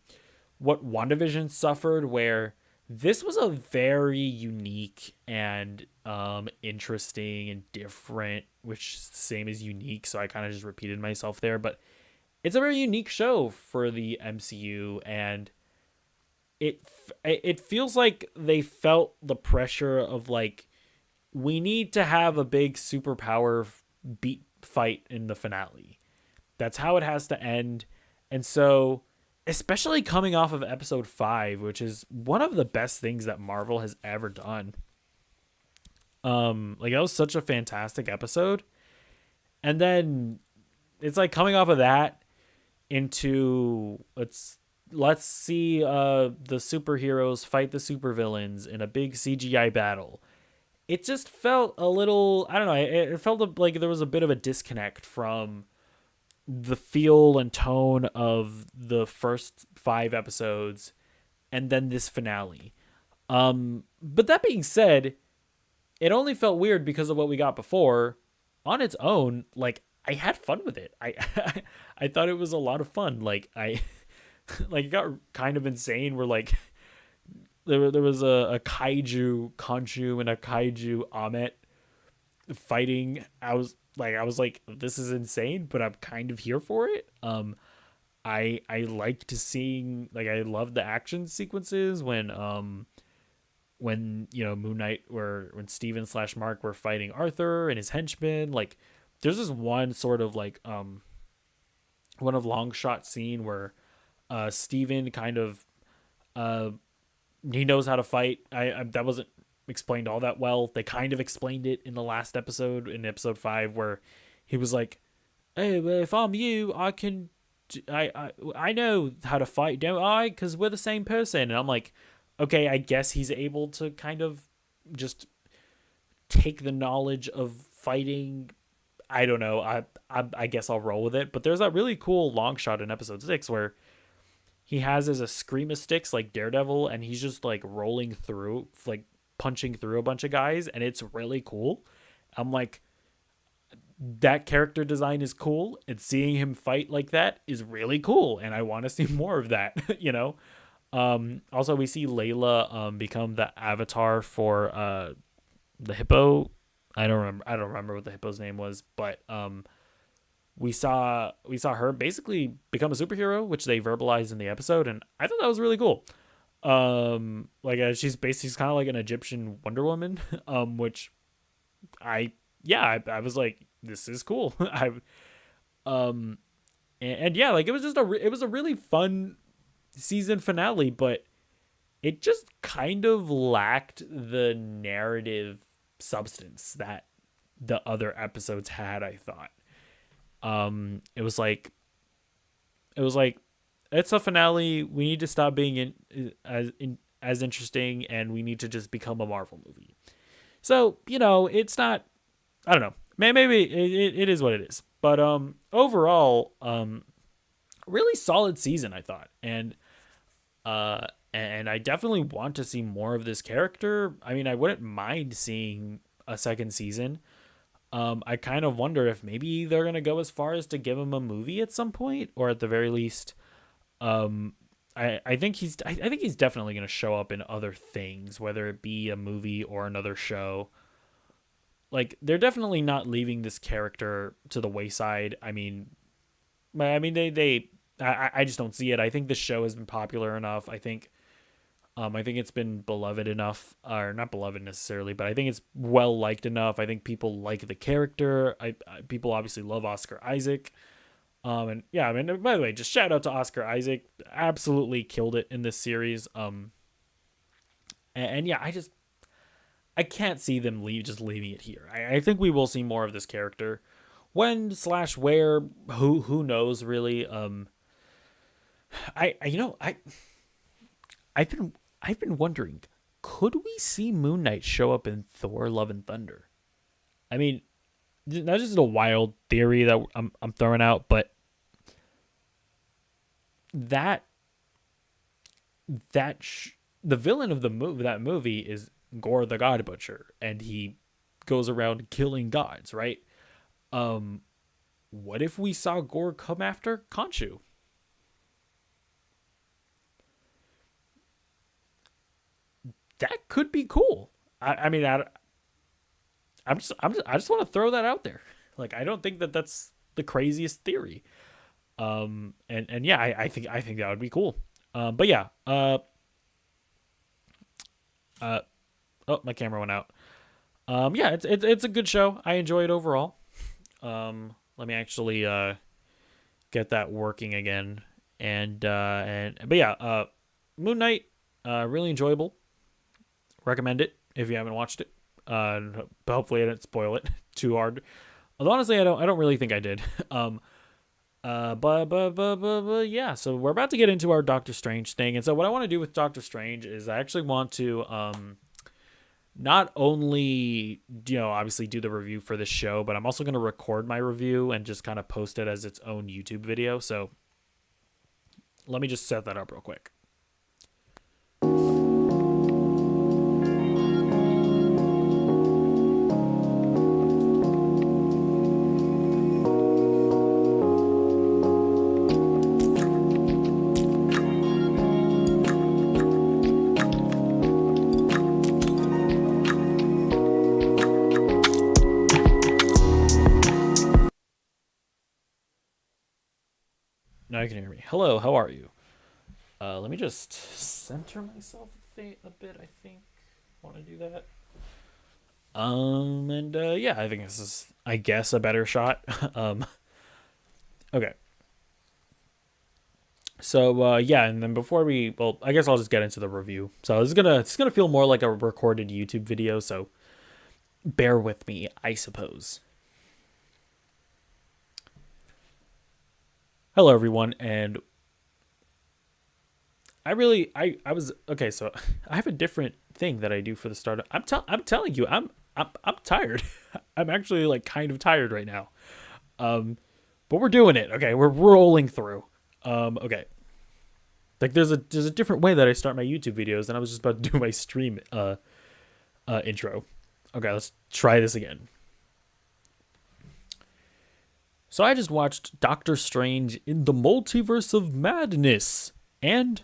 what WandaVision suffered, where this was a very unique and interesting and different, which is the same as unique, so I kind of just repeated myself there, but it's a very unique show for the MCU, and it feels like they felt the pressure of like, we need to have a big superpower beat fight in the finale. That's how it has to end. And so, especially coming off of episode 5, which is one of the best things that Marvel has ever done. Like, that was such a fantastic episode. And then it's like coming off of that into let's see the superheroes fight the supervillains in a big CGI battle. It just felt a little, I don't know, it felt like there was a bit of a disconnect from the feel and tone of the first 5 episodes and then this finale. But that being said, it only felt weird because of what we got before. On its own, like, I had fun with it. I thought it was a lot of fun. Like, like, it got kind of insane where, like, there was a kaiju Khonshu and a kaiju Amet fighting. I was like, this is insane, but I'm kind of here for it. I liked seeing, like, I love the action sequences when Moon Knight when Steven / Mark were fighting Arthur and his henchmen. Like, there's this one sort of like one of long shot scene where Steven kind of he knows how to fight. I that wasn't explained all that well. They kind of explained it in the last episode, in episode 5, where he was like, "Hey, well, if I'm you, I know how to fight, don't I? Because we're the same person." And I'm like, okay, I guess he's able to kind of just take the knowledge of fighting. I don't know. I guess I'll roll with it. But there's that really cool long shot in episode 6 where he has as a scream of sticks like Daredevil, and he's just like rolling through, like punching through a bunch of guys, and it's really cool. I'm like, that character design is cool, and seeing him fight like that is really cool, and I want to see more of that. Also, we see Layla become the avatar for the hippo. I don't remember what the hippo's name was, but we saw her basically become a superhero, which they verbalized in the episode, and I thought that was really cool. She's kind of like an Egyptian Wonder Woman, which I was like, this is cool. And yeah, like, it was a really fun season finale, but it just kind of lacked the narrative substance that the other episodes had, I thought. It was like it's a finale. We need to stop being as interesting, and we need to just become a Marvel movie. So, it's not, I don't know. Maybe it is what it is. But overall, really solid season, I thought. And I definitely want to see more of this character. I mean, I wouldn't mind seeing a second season. I kind of wonder if maybe they're gonna go as far as to give him a movie at some point, or at the very least, um, I think I think he's definitely gonna show up in other things, whether it be a movie or another show. Like they're definitely not leaving this character to the wayside. I just don't see it. I think the show has been popular enough. I think it's been beloved enough, or not beloved necessarily, but I think it's well liked enough. I think people like the character. People obviously love Oscar Isaac. And yeah, I mean, by the way, just shout out to Oscar Isaac. Absolutely killed it in this series. And yeah, I can't see them just leaving it here. I think we will see more of this character. When slash where, who knows really. I you know I've been I've been wondering, could we see Moon Knight show up in Thor: Love and Thunder? I mean, that's just a wild theory that I'm throwing out, but that the villain of that movie is Gore the God Butcher, and he goes around killing gods, right? Um, what if we saw Gore come after Khonshu? That could be cool. I mean, I just want to throw that out there. Like, I don't think that that's the craziest theory. And yeah, I think that would be cool. But yeah, uh, oh, my camera went out. Yeah, it's a good show. I enjoy it overall. Let me actually get that working again. But yeah, Moon Knight, really enjoyable. Recommend it if you haven't watched it. But hopefully I didn't spoil it too hard. Although honestly, I don't really think I did. But yeah. So we're about to get into our Doctor Strange thing, and so what I want to do with Doctor Strange is I actually want to not only obviously do the review for this show, but I'm also going to record my review and just kind of post it as its own YouTube video. So let me just set that up real quick. Now you can hear me. Hello, how are you? Let me just center myself a bit. I think I want to do that. And yeah, I think this is, I guess, a better shot. um, okay. So yeah, and then well, I guess I'll just get into the review. So it's gonna feel more like a recorded YouTube video. So bear with me, I suppose. Hello, everyone, and I was okay. So I have a different thing that I do for the start. I'm telling you, I'm tired. I'm actually like kind of tired right now. Um, but we're doing it. Okay, we're rolling through. Okay. Like there's a different way that I start my YouTube videos, and I was just about to do my stream intro. Okay, let's try this again. So I just watched Doctor Strange in the Multiverse of Madness, and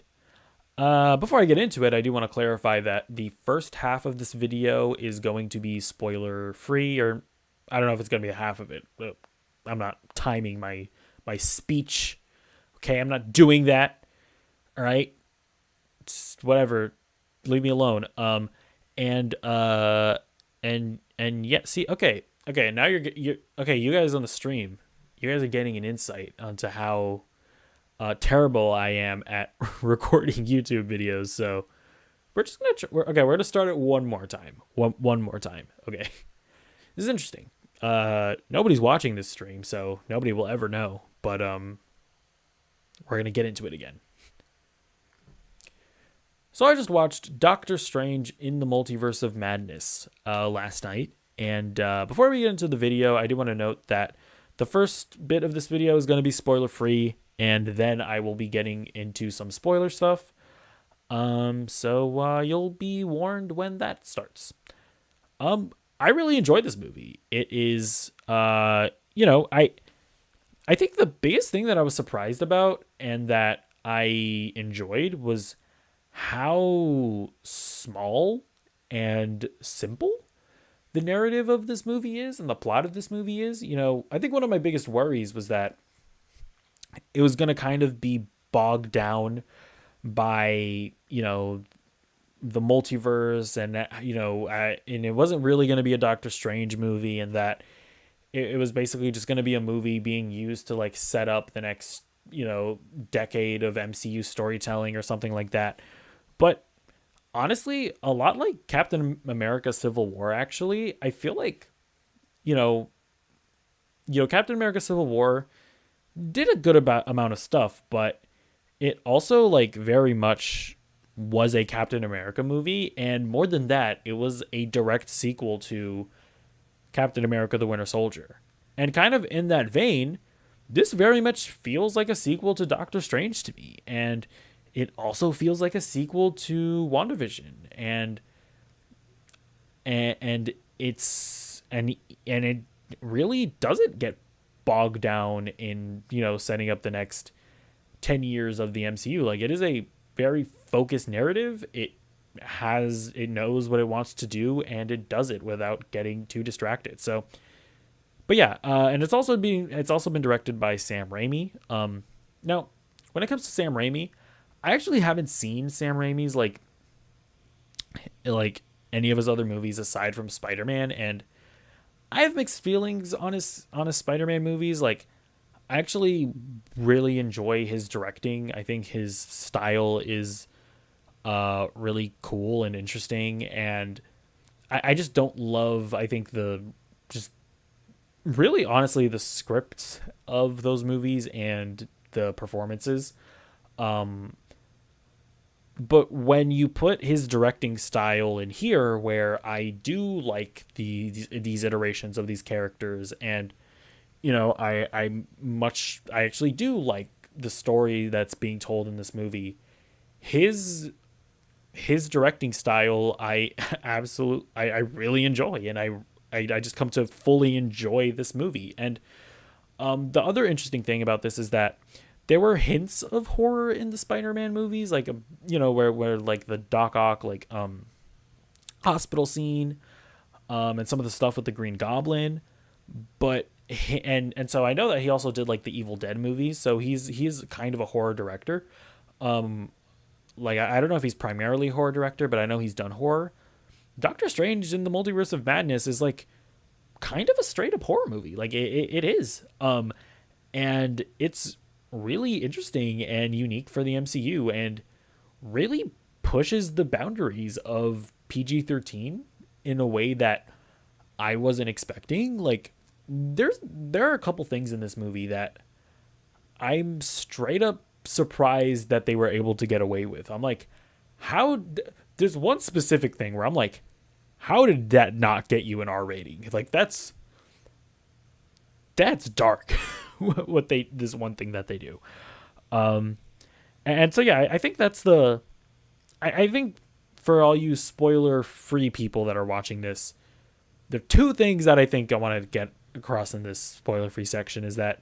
before I get into it, I do want to clarify that the first half of this video is going to be spoiler free, or I don't know if it's going to be a half of it. But I'm not timing my speech. Okay, I'm not doing that. All right, just whatever. Leave me alone. And yeah. See, okay. Now you're okay. You guys on the stream, you guys are getting an insight onto how terrible I am at recording YouTube videos. So we're just gonna we're gonna start it one more time. One more time. Okay, this is interesting. Nobody's watching this stream, so nobody will ever know. But we're gonna get into it again. So I just watched Doctor Strange in the Multiverse of Madness last night, and before we get into the video, I do want to note that the first bit of this video is going to be spoiler free, and then I will be getting into some spoiler stuff. So you'll be warned when that starts. I really enjoyed this movie. It is, I think the biggest thing that I was surprised about and that I enjoyed was how small and simple the narrative of this movie is and the plot of this movie is. I think one of my biggest worries was that it was going to kind of be bogged down by, the multiverse and it wasn't really going to be a Doctor Strange movie, and that it was basically just going to be a movie being used to like set up the next, decade of MCU storytelling or something like that. But honestly, a lot like Captain America Civil War, actually, I feel like, you know, Captain America Civil War did a good amount of stuff, but it also like very much was a Captain America movie, and more than that, it was a direct sequel to Captain America the Winter Soldier. And kind of in that vein, this very much feels like a sequel to Doctor Strange to me. And it also feels like a sequel to WandaVision. And it really doesn't get bogged down in, setting up the next 10 years of the MCU. Like, it is a very focused narrative. It knows what it wants to do, and it does it without getting too distracted. So, but yeah, and it's also been directed by Sam Raimi. Now, when it comes to Sam Raimi, I actually haven't seen Sam Raimi's like any of his other movies aside from Spider-Man, and I have mixed feelings on his Spider-Man movies. Like, I actually really enjoy his directing. I think his style is really cool and interesting, and I just don't love, I think, the just really honestly the script of those movies and the performances. But when you put his directing style in here, where I do like these iterations of these characters, and I actually do like the story that's being told in this movie. His directing style, I really enjoy, and I just come to fully enjoy this movie. And the other interesting thing about this is that there were hints of horror in the Spider-Man movies, like where like the Doc Ock hospital scene, and some of the stuff with the Green Goblin, but and so I know that he also did like the Evil Dead movies, so he's kind of a horror director. Like, I don't know if he's primarily a horror director, but I know he's done horror. Doctor Strange in the Multiverse of Madness is like kind of a straight up horror movie. Like, it is. And it's really interesting and unique for the MCU, and really pushes the boundaries of PG-13 in a way that I wasn't expecting. Like, there are a couple things in this movie that I'm straight up surprised that they were able to get away with. I'm like, there's one specific thing where I'm like, how did that not get you an R rating? Like, that's dark. This one thing that they do. And so yeah, I think that's I think for all you spoiler free people that are watching this, the two things that I think I want to get across in this spoiler free section is that,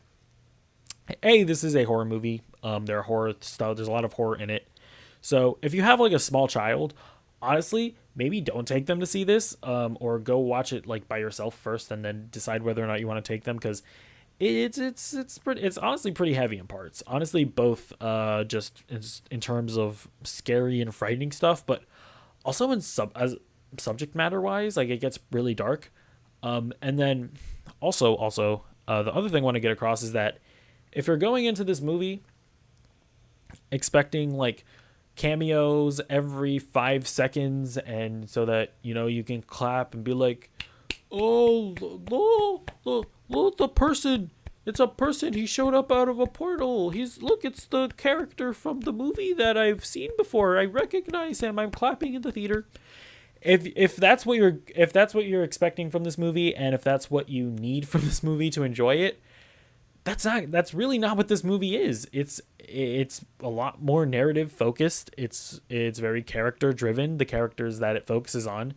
this is a horror movie. There are horror stuff. There's a lot of horror in it. So if you have like a small child, honestly, maybe don't take them to see this, or go watch it like by yourself first, and then decide whether or not you want to take them, because it's honestly pretty heavy in parts. Honestly, both just in terms of scary and frightening stuff, but also as subject matter wise, like, it gets really dark. And then also the other thing I want to get across is that if you're going into this movie expecting like cameos every 5 seconds, and so that you can clap and be like, oh, look, the person, it's a person, he showed up out of a portal, it's the character from the movie that I've seen before, I recognize him, I'm clapping in the theater. If that's what you're expecting from this movie, and if that's what you need from this movie to enjoy it, that's really not what this movie is. It's a lot more narrative focused. It's very character driven, the characters that it focuses on.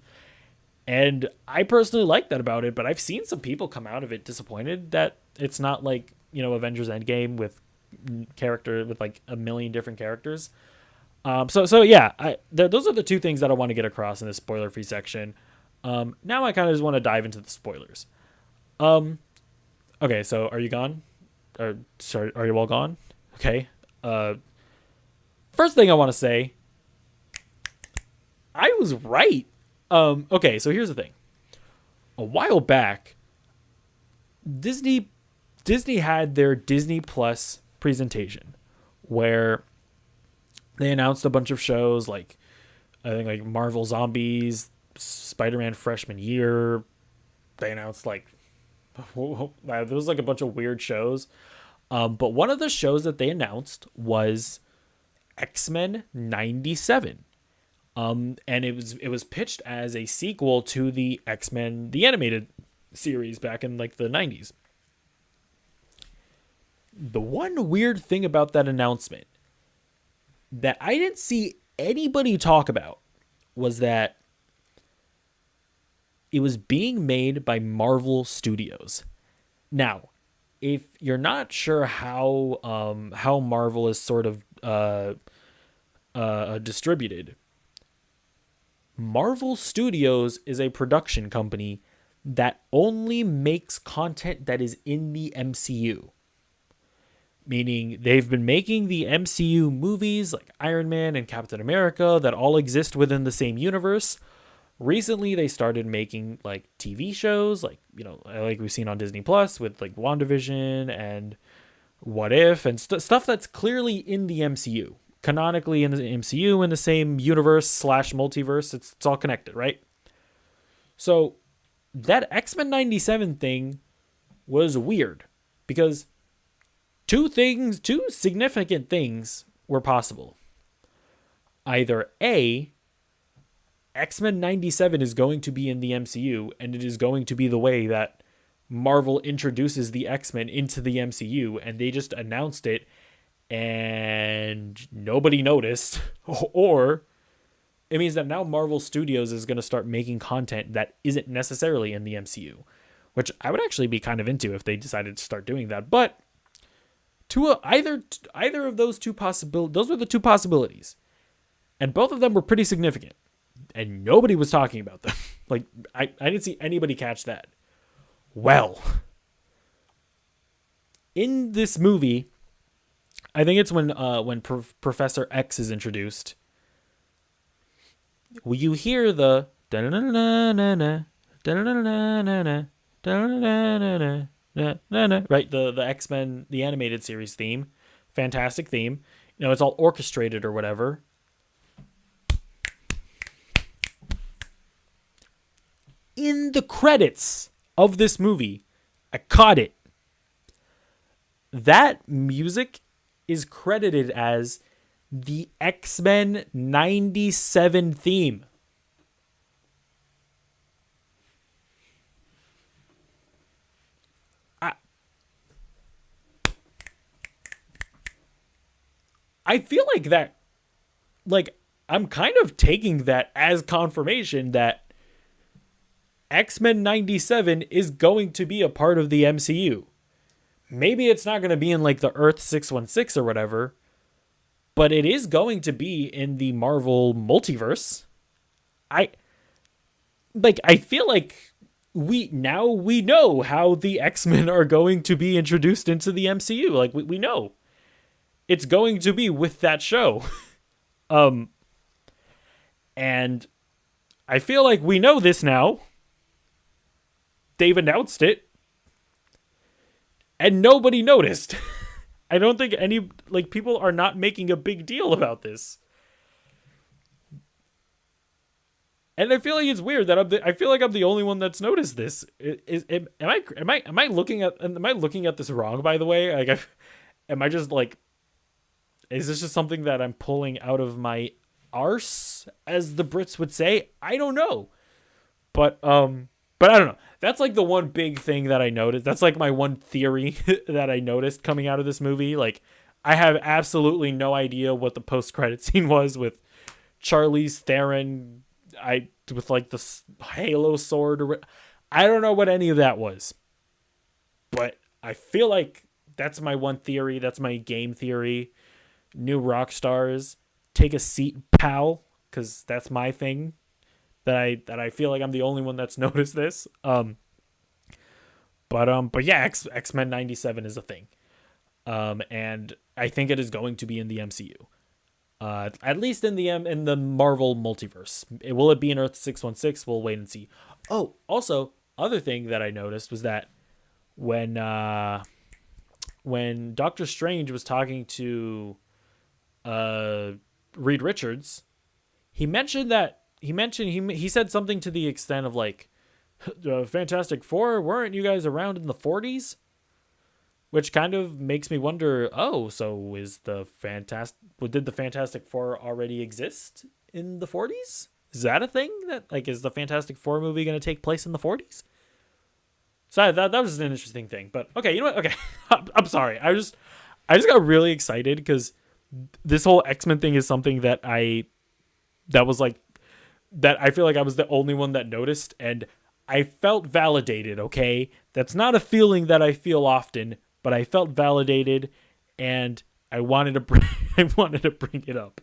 And I personally like that about it, but I've seen some people come out of it disappointed that it's not like, Avengers Endgame with character with like a million different characters. So yeah, those are the two things that I want to get across in this spoiler free section. Now I kind of just want to dive into the spoilers. Um, okay, so are you gone? Or sorry, are you all gone? Okay. Uh, First thing I want to say, I was right. Okay, so here's the thing. A while back, Disney Disney had their Disney Plus presentation where they announced a bunch of shows like I think like Marvel Zombies, Spider-Man Freshman Year. They announced like there was like a bunch of weird shows. But one of the shows that they announced was X-Men 97. And it was pitched as a sequel to the X-Men the animated series back in like the 90s. The one weird thing about that announcement that I didn't see anybody talk about was that it was being made by Marvel Studios. Now, if you're not sure how Marvel is sort of distributed, Marvel Studios is a production company that only makes content that is in the MCU. Meaning they've been making the MCU movies like Iron Man and Captain America that all exist within the same universe. Recently, they started making like TV shows, like like we've seen on Disney Plus with like WandaVision and What If and stuff that's clearly in the MCU, canonically in the MCU in the same universe / multiverse. It's all connected, right? So that X-Men 97 thing was weird because two significant things were possible. Either A, X-Men 97 is going to be in the MCU, and it is going to be the way that Marvel introduces the X-Men into the MCU, and they just announced it, and nobody noticed. Or it means that now Marvel Studios is going to start making content that isn't necessarily in the MCU, which I would actually be kind of into if they decided to start doing that. But either of those those were the two possibilities, and both of them were pretty significant. And nobody was talking about them. Like, I didn't see anybody catch that. Well, in this movie, I think it's when Professor X is introduced. Will you hear the right, the X-Men the animated series theme, fantastic theme. It's all orchestrated or whatever. In the credits of this movie, I caught it. That music is credited as the X-Men 97 theme. I feel like that, like, I'm kind of taking that as confirmation that X-Men 97 is going to be a part of the MCU. Maybe it's not going to be in like the Earth 616 or whatever, but it is going to be in the Marvel Multiverse. I feel like we know how the X-Men are going to be introduced into the MCU. Like we know it's going to be with that show. And I feel like we know this now. They've announced it, and nobody noticed. I don't think people are not making a big deal about this. And I feel like it's weird that I feel like I'm the only one that's noticed this. Am I looking at this wrong, by the way? Like, am I just like, is this just something that I'm pulling out of my arse, as the Brits would say? I don't know, but I don't know. That's like the one big thing that I noticed. That's like my one theory that I noticed coming out of this movie. Like, I have absolutely no idea what the post-credit scene was with Charlize Theron I with like the Halo sword or I don't know what any of that was, but I feel like that's my one theory. That's my game theory. New rock stars, take a seat, pal, because that's my thing. That I feel like I'm the only one that's noticed this. But yeah, X-Men 97 is a thing. And I think it is going to be in the MCU. At least in the Marvel multiverse. Will it be in Earth 616? We'll wait and see. Oh, also, other thing that I noticed was that when Doctor Strange was talking to Reed Richards, he said something to the extent of like, Fantastic Four, weren't you guys around in the 40s? Which kind of makes me wonder, oh, so did the Fantastic Four already exist in the 40s? Is that a thing? That like is the Fantastic Four movie going to take place in the 40s? So that was an interesting thing. But okay, you know what? Okay. I'm sorry. I just got really excited because this whole X-Men thing is something that I feel like I was the only one that noticed, and I felt validated, okay? That's not a feeling that I feel often, but I felt validated, and I wanted to bring it up.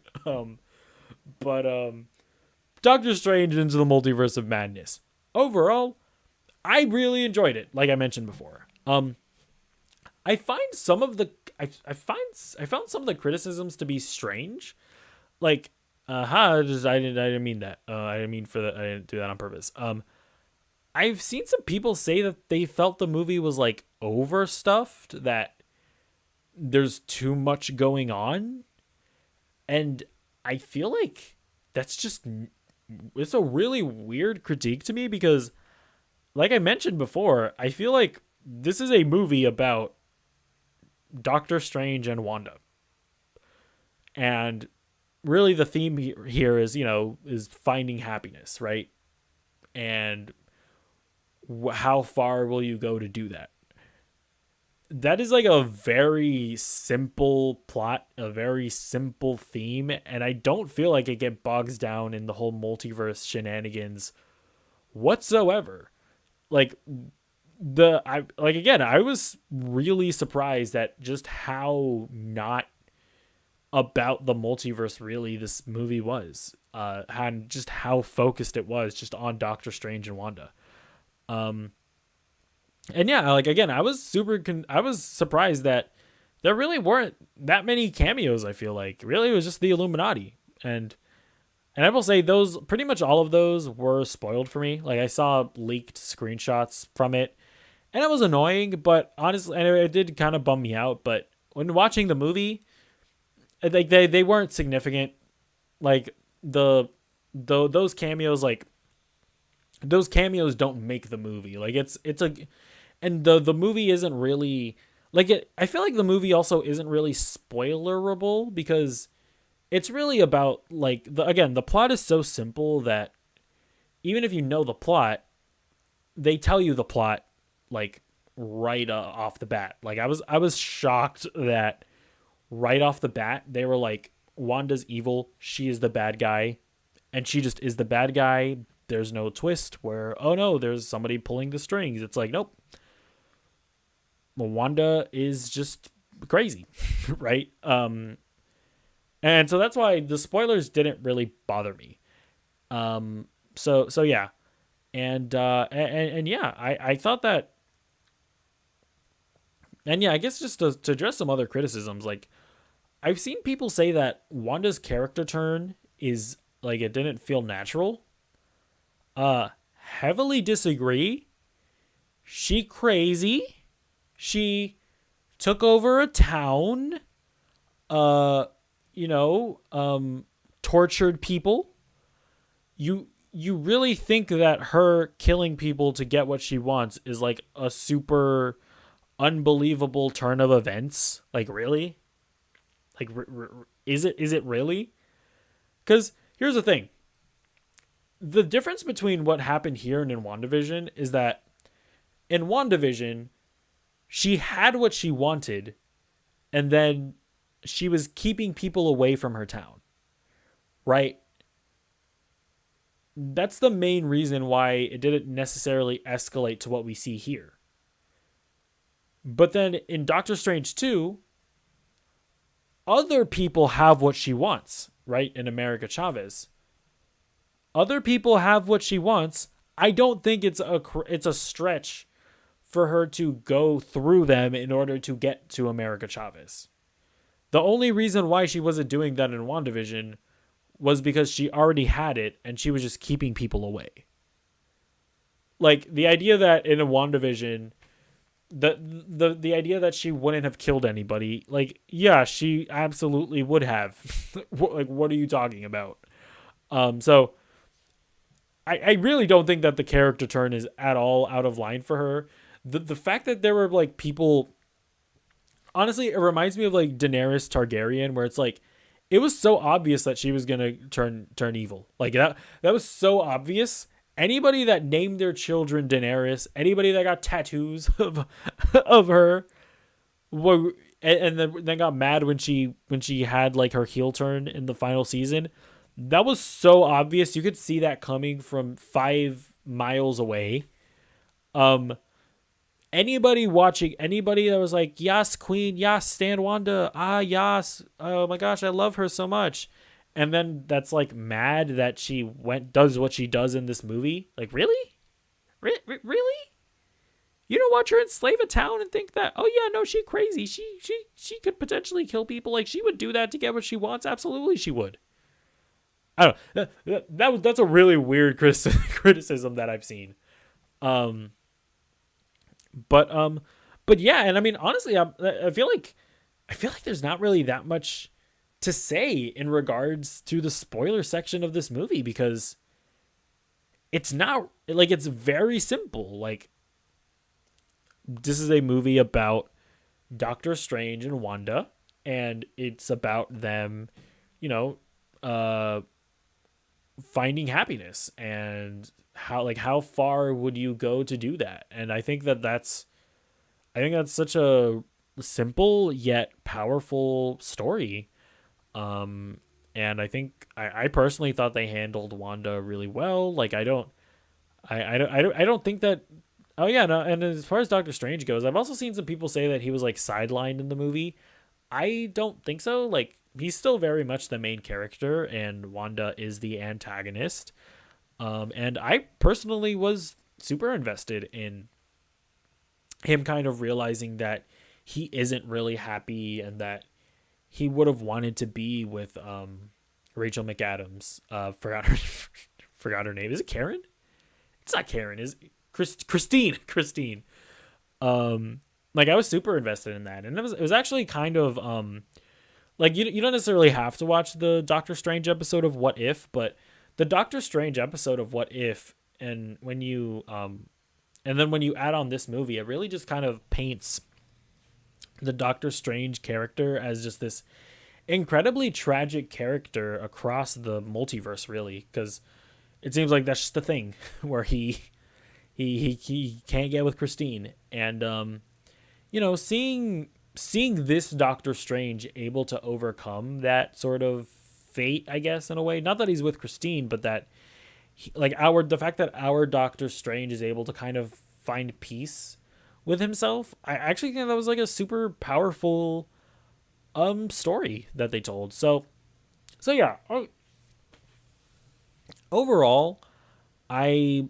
Doctor Strange Into the Multiverse of Madness. Overall, I really enjoyed it, like I mentioned before. I find some of the I found some of the criticisms to be strange. Like, I didn't mean that. I didn't do that on purpose. I've seen some people say that they felt the movie was like overstuffed, that there's too much going on. And I feel like it's a really weird critique to me because, like I mentioned before, I feel like this is a movie about Doctor Strange and Wanda. And really the theme here is, is finding happiness, right? And how far will you go to do that? That is like a very simple plot, a very simple theme, and I don't feel like it get bogs down in the whole multiverse shenanigans whatsoever. Like I was really surprised at just how not about the multiverse really this movie was, and just how focused it was just on Doctor Strange and Wanda. And yeah, like again, I was surprised that there really weren't that many cameos. I feel like really it was just the Illuminati, and I will say those pretty much all of those were spoiled for me. Like I saw leaked screenshots from it, and it was annoying. But honestly, and it did kind of bum me out. But when watching the movie, like they weren't significant. Like those cameos, like those cameos don't make the movie. Like and the movie isn't really like it. I feel like the movie also isn't really spoilerable because it's really about like the plot is so simple that even if you know the plot, they tell you the plot like right off the bat. Like I was shocked that right off the bat they were like, Wanda's evil, she is the bad guy, and she just is the bad guy. There's no twist where, oh no, there's somebody pulling the strings. It's like, nope. Wanda is just crazy, right? And so that's why the spoilers didn't really bother me. So yeah. And yeah, I thought that, and yeah, I guess just to address some other criticisms, like I've seen people say that Wanda's character turn is like, it didn't feel natural. Heavily disagree. She crazy. She took over a town, tortured people. You really think that her killing people to get what she wants is like a super unbelievable turn of events? Like, really? Like, is it really? Because here's the thing. The difference between what happened here and in WandaVision is that in WandaVision, she had what she wanted, and then she was keeping people away from her town, right? that's the main reason why it didn't necessarily escalate to what we see here. But then in Doctor Strange 2, other people have what she wants, right? In America Chavez. Other people have what she wants. I don't think it's a stretch for her to go through them in order to get to America Chavez. The only reason why she wasn't doing that in WandaVision was because she already had it and she was just keeping people away. Like the idea that in a WandaVision, the idea that she wouldn't have killed anybody, like yeah, she absolutely would have. Like what are you talking about? So I really don't think that the character turn is at all out of line for her. The fact that there were like people, honestly, it reminds me of like Daenerys Targaryen, where it's like it was so obvious that she was gonna turn evil. Like that was so obvious. Anybody that named their children Daenerys, anybody that got tattoos of her, and then got mad when she had like her heel turn in the final season. That was so obvious. You could see that coming from 5 miles away. Um, Anybody watching, anybody that was like, "Yes, Queen, yes, Stan Wanda, yes, oh my gosh, I love her so much," and then that's like mad that she does what she does in this movie. Like, really, really? You don't watch her enslave a town and think that, oh yeah, no, she crazy. She could potentially kill people. Like she would do that to get what she wants. Absolutely, she would. I don't know. That's a really weird criticism that I've seen. Um, but but yeah, and I mean honestly, I feel like there's not really that much to say in regards to the spoiler section of this movie because it's not like it's very simple. Like this is a movie about Doctor Strange and Wanda, and it's about them, you know, uh finding happiness and how far would you go to do that. And I think that's such a simple yet powerful story. And I personally thought they handled Wanda really well. Like I don't think that. Oh yeah, no, and as far as Doctor Strange goes, I've also seen some people say that he was like sidelined in the movie. I don't think so. Like he's still very much the main character, and Wanda is the antagonist. And I personally was super invested in him kind of realizing that he isn't really happy and that he would have wanted to be with Rachel McAdams. Forgot her name. Is it Karen? It's not Karen. Is Christine? Christine. Like I was super invested in that, and it was actually kind of like you don't necessarily have to watch the Doctor Strange episode of What If, but the Doctor Strange episode of What If, and then when you add on this movie, it really just kind of paints the Doctor Strange character as just this incredibly tragic character across the multiverse, really, because it seems like that's just the thing where he can't get with Christine, and seeing this Doctor Strange able to overcome that sort of fate, I guess, in a way. Not that he's with Christine, but that the fact that our Doctor Strange is able to kind of find peace with himself. I actually think that was like a super powerful story that they told. So yeah. Overall, I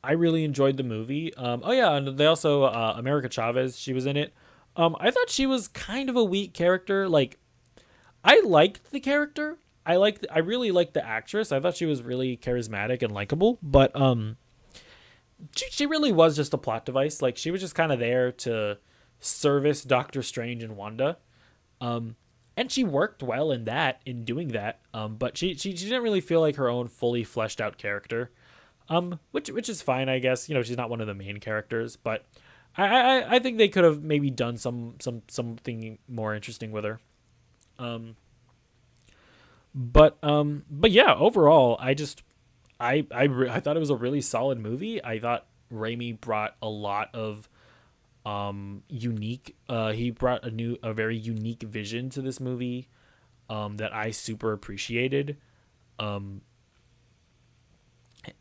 really enjoyed the movie. Oh yeah, and they also America Chavez, she was in it. I thought she was kind of a weak character. Like I liked the character. I really liked the actress. I thought she was really charismatic and likable, but she really was just a plot device. Like she was just kind of there to service Doctor Strange and Wanda. And she worked well in doing that. But she didn't really feel like her own fully fleshed out character. Which is fine, I guess. She's not one of the main characters, but I think they could have maybe done something more interesting with her. But yeah, overall, I thought it was a really solid movie. I thought Raimi brought a lot of unique. He brought a very unique vision to this movie, that I super appreciated.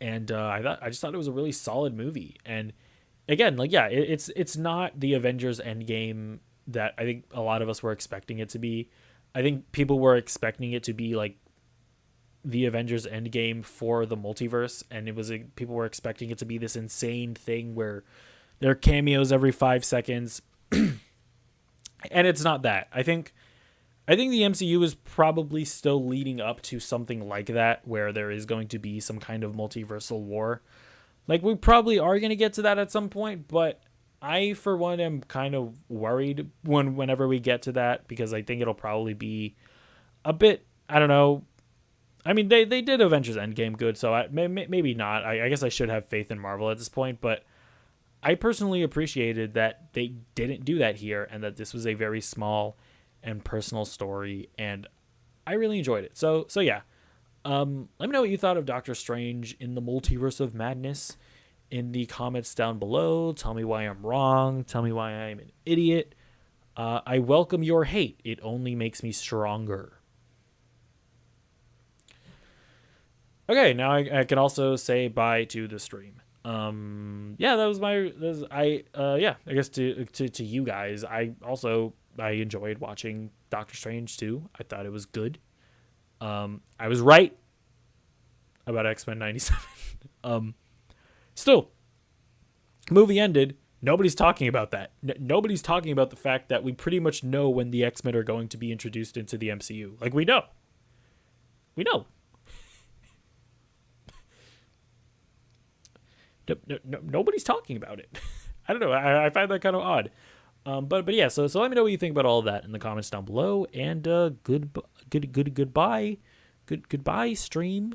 And I just thought it was a really solid movie. And again, like, yeah, it's not the Avengers Endgame that I think a lot of us were expecting it to be. I think people were expecting it to be like the Avengers Endgame for the multiverse, and people were expecting it to be this insane thing where there are cameos every 5 seconds, and it's not that. I think the MCU is probably still leading up to something like that, where there is going to be some kind of multiversal war. Like, we probably are going to get to that at some point, but I, for one, am kind of worried whenever we get to that, because I think it'll probably be a bit, I don't know. I mean, they did Avengers Endgame good, so maybe not. I guess I should have faith in Marvel at this point, but I personally appreciated that they didn't do that here, and that this was a very small and personal story, and I really enjoyed it. So yeah. Let me know what you thought of Doctor Strange in the Multiverse of Madness in the comments down below. Tell me why I'm wrong. Tell me why I'm an idiot. I welcome your hate. It only makes me stronger. Okay, now I can also say bye to the stream. Yeah, I guess to you guys, I enjoyed watching Doctor Strange too. I thought it was good. I was right about X-Men 97. Still, movie ended. Nobody's talking about that. Nobody's talking about the fact that we pretty much know when the X-Men are going to be introduced into the MCU. Like, we know. We know. Nobody's talking about it. I don't know. I find that kind of odd. But yeah. So let me know what you think about all of that in the comments down below. And goodbye. Goodbye, stream.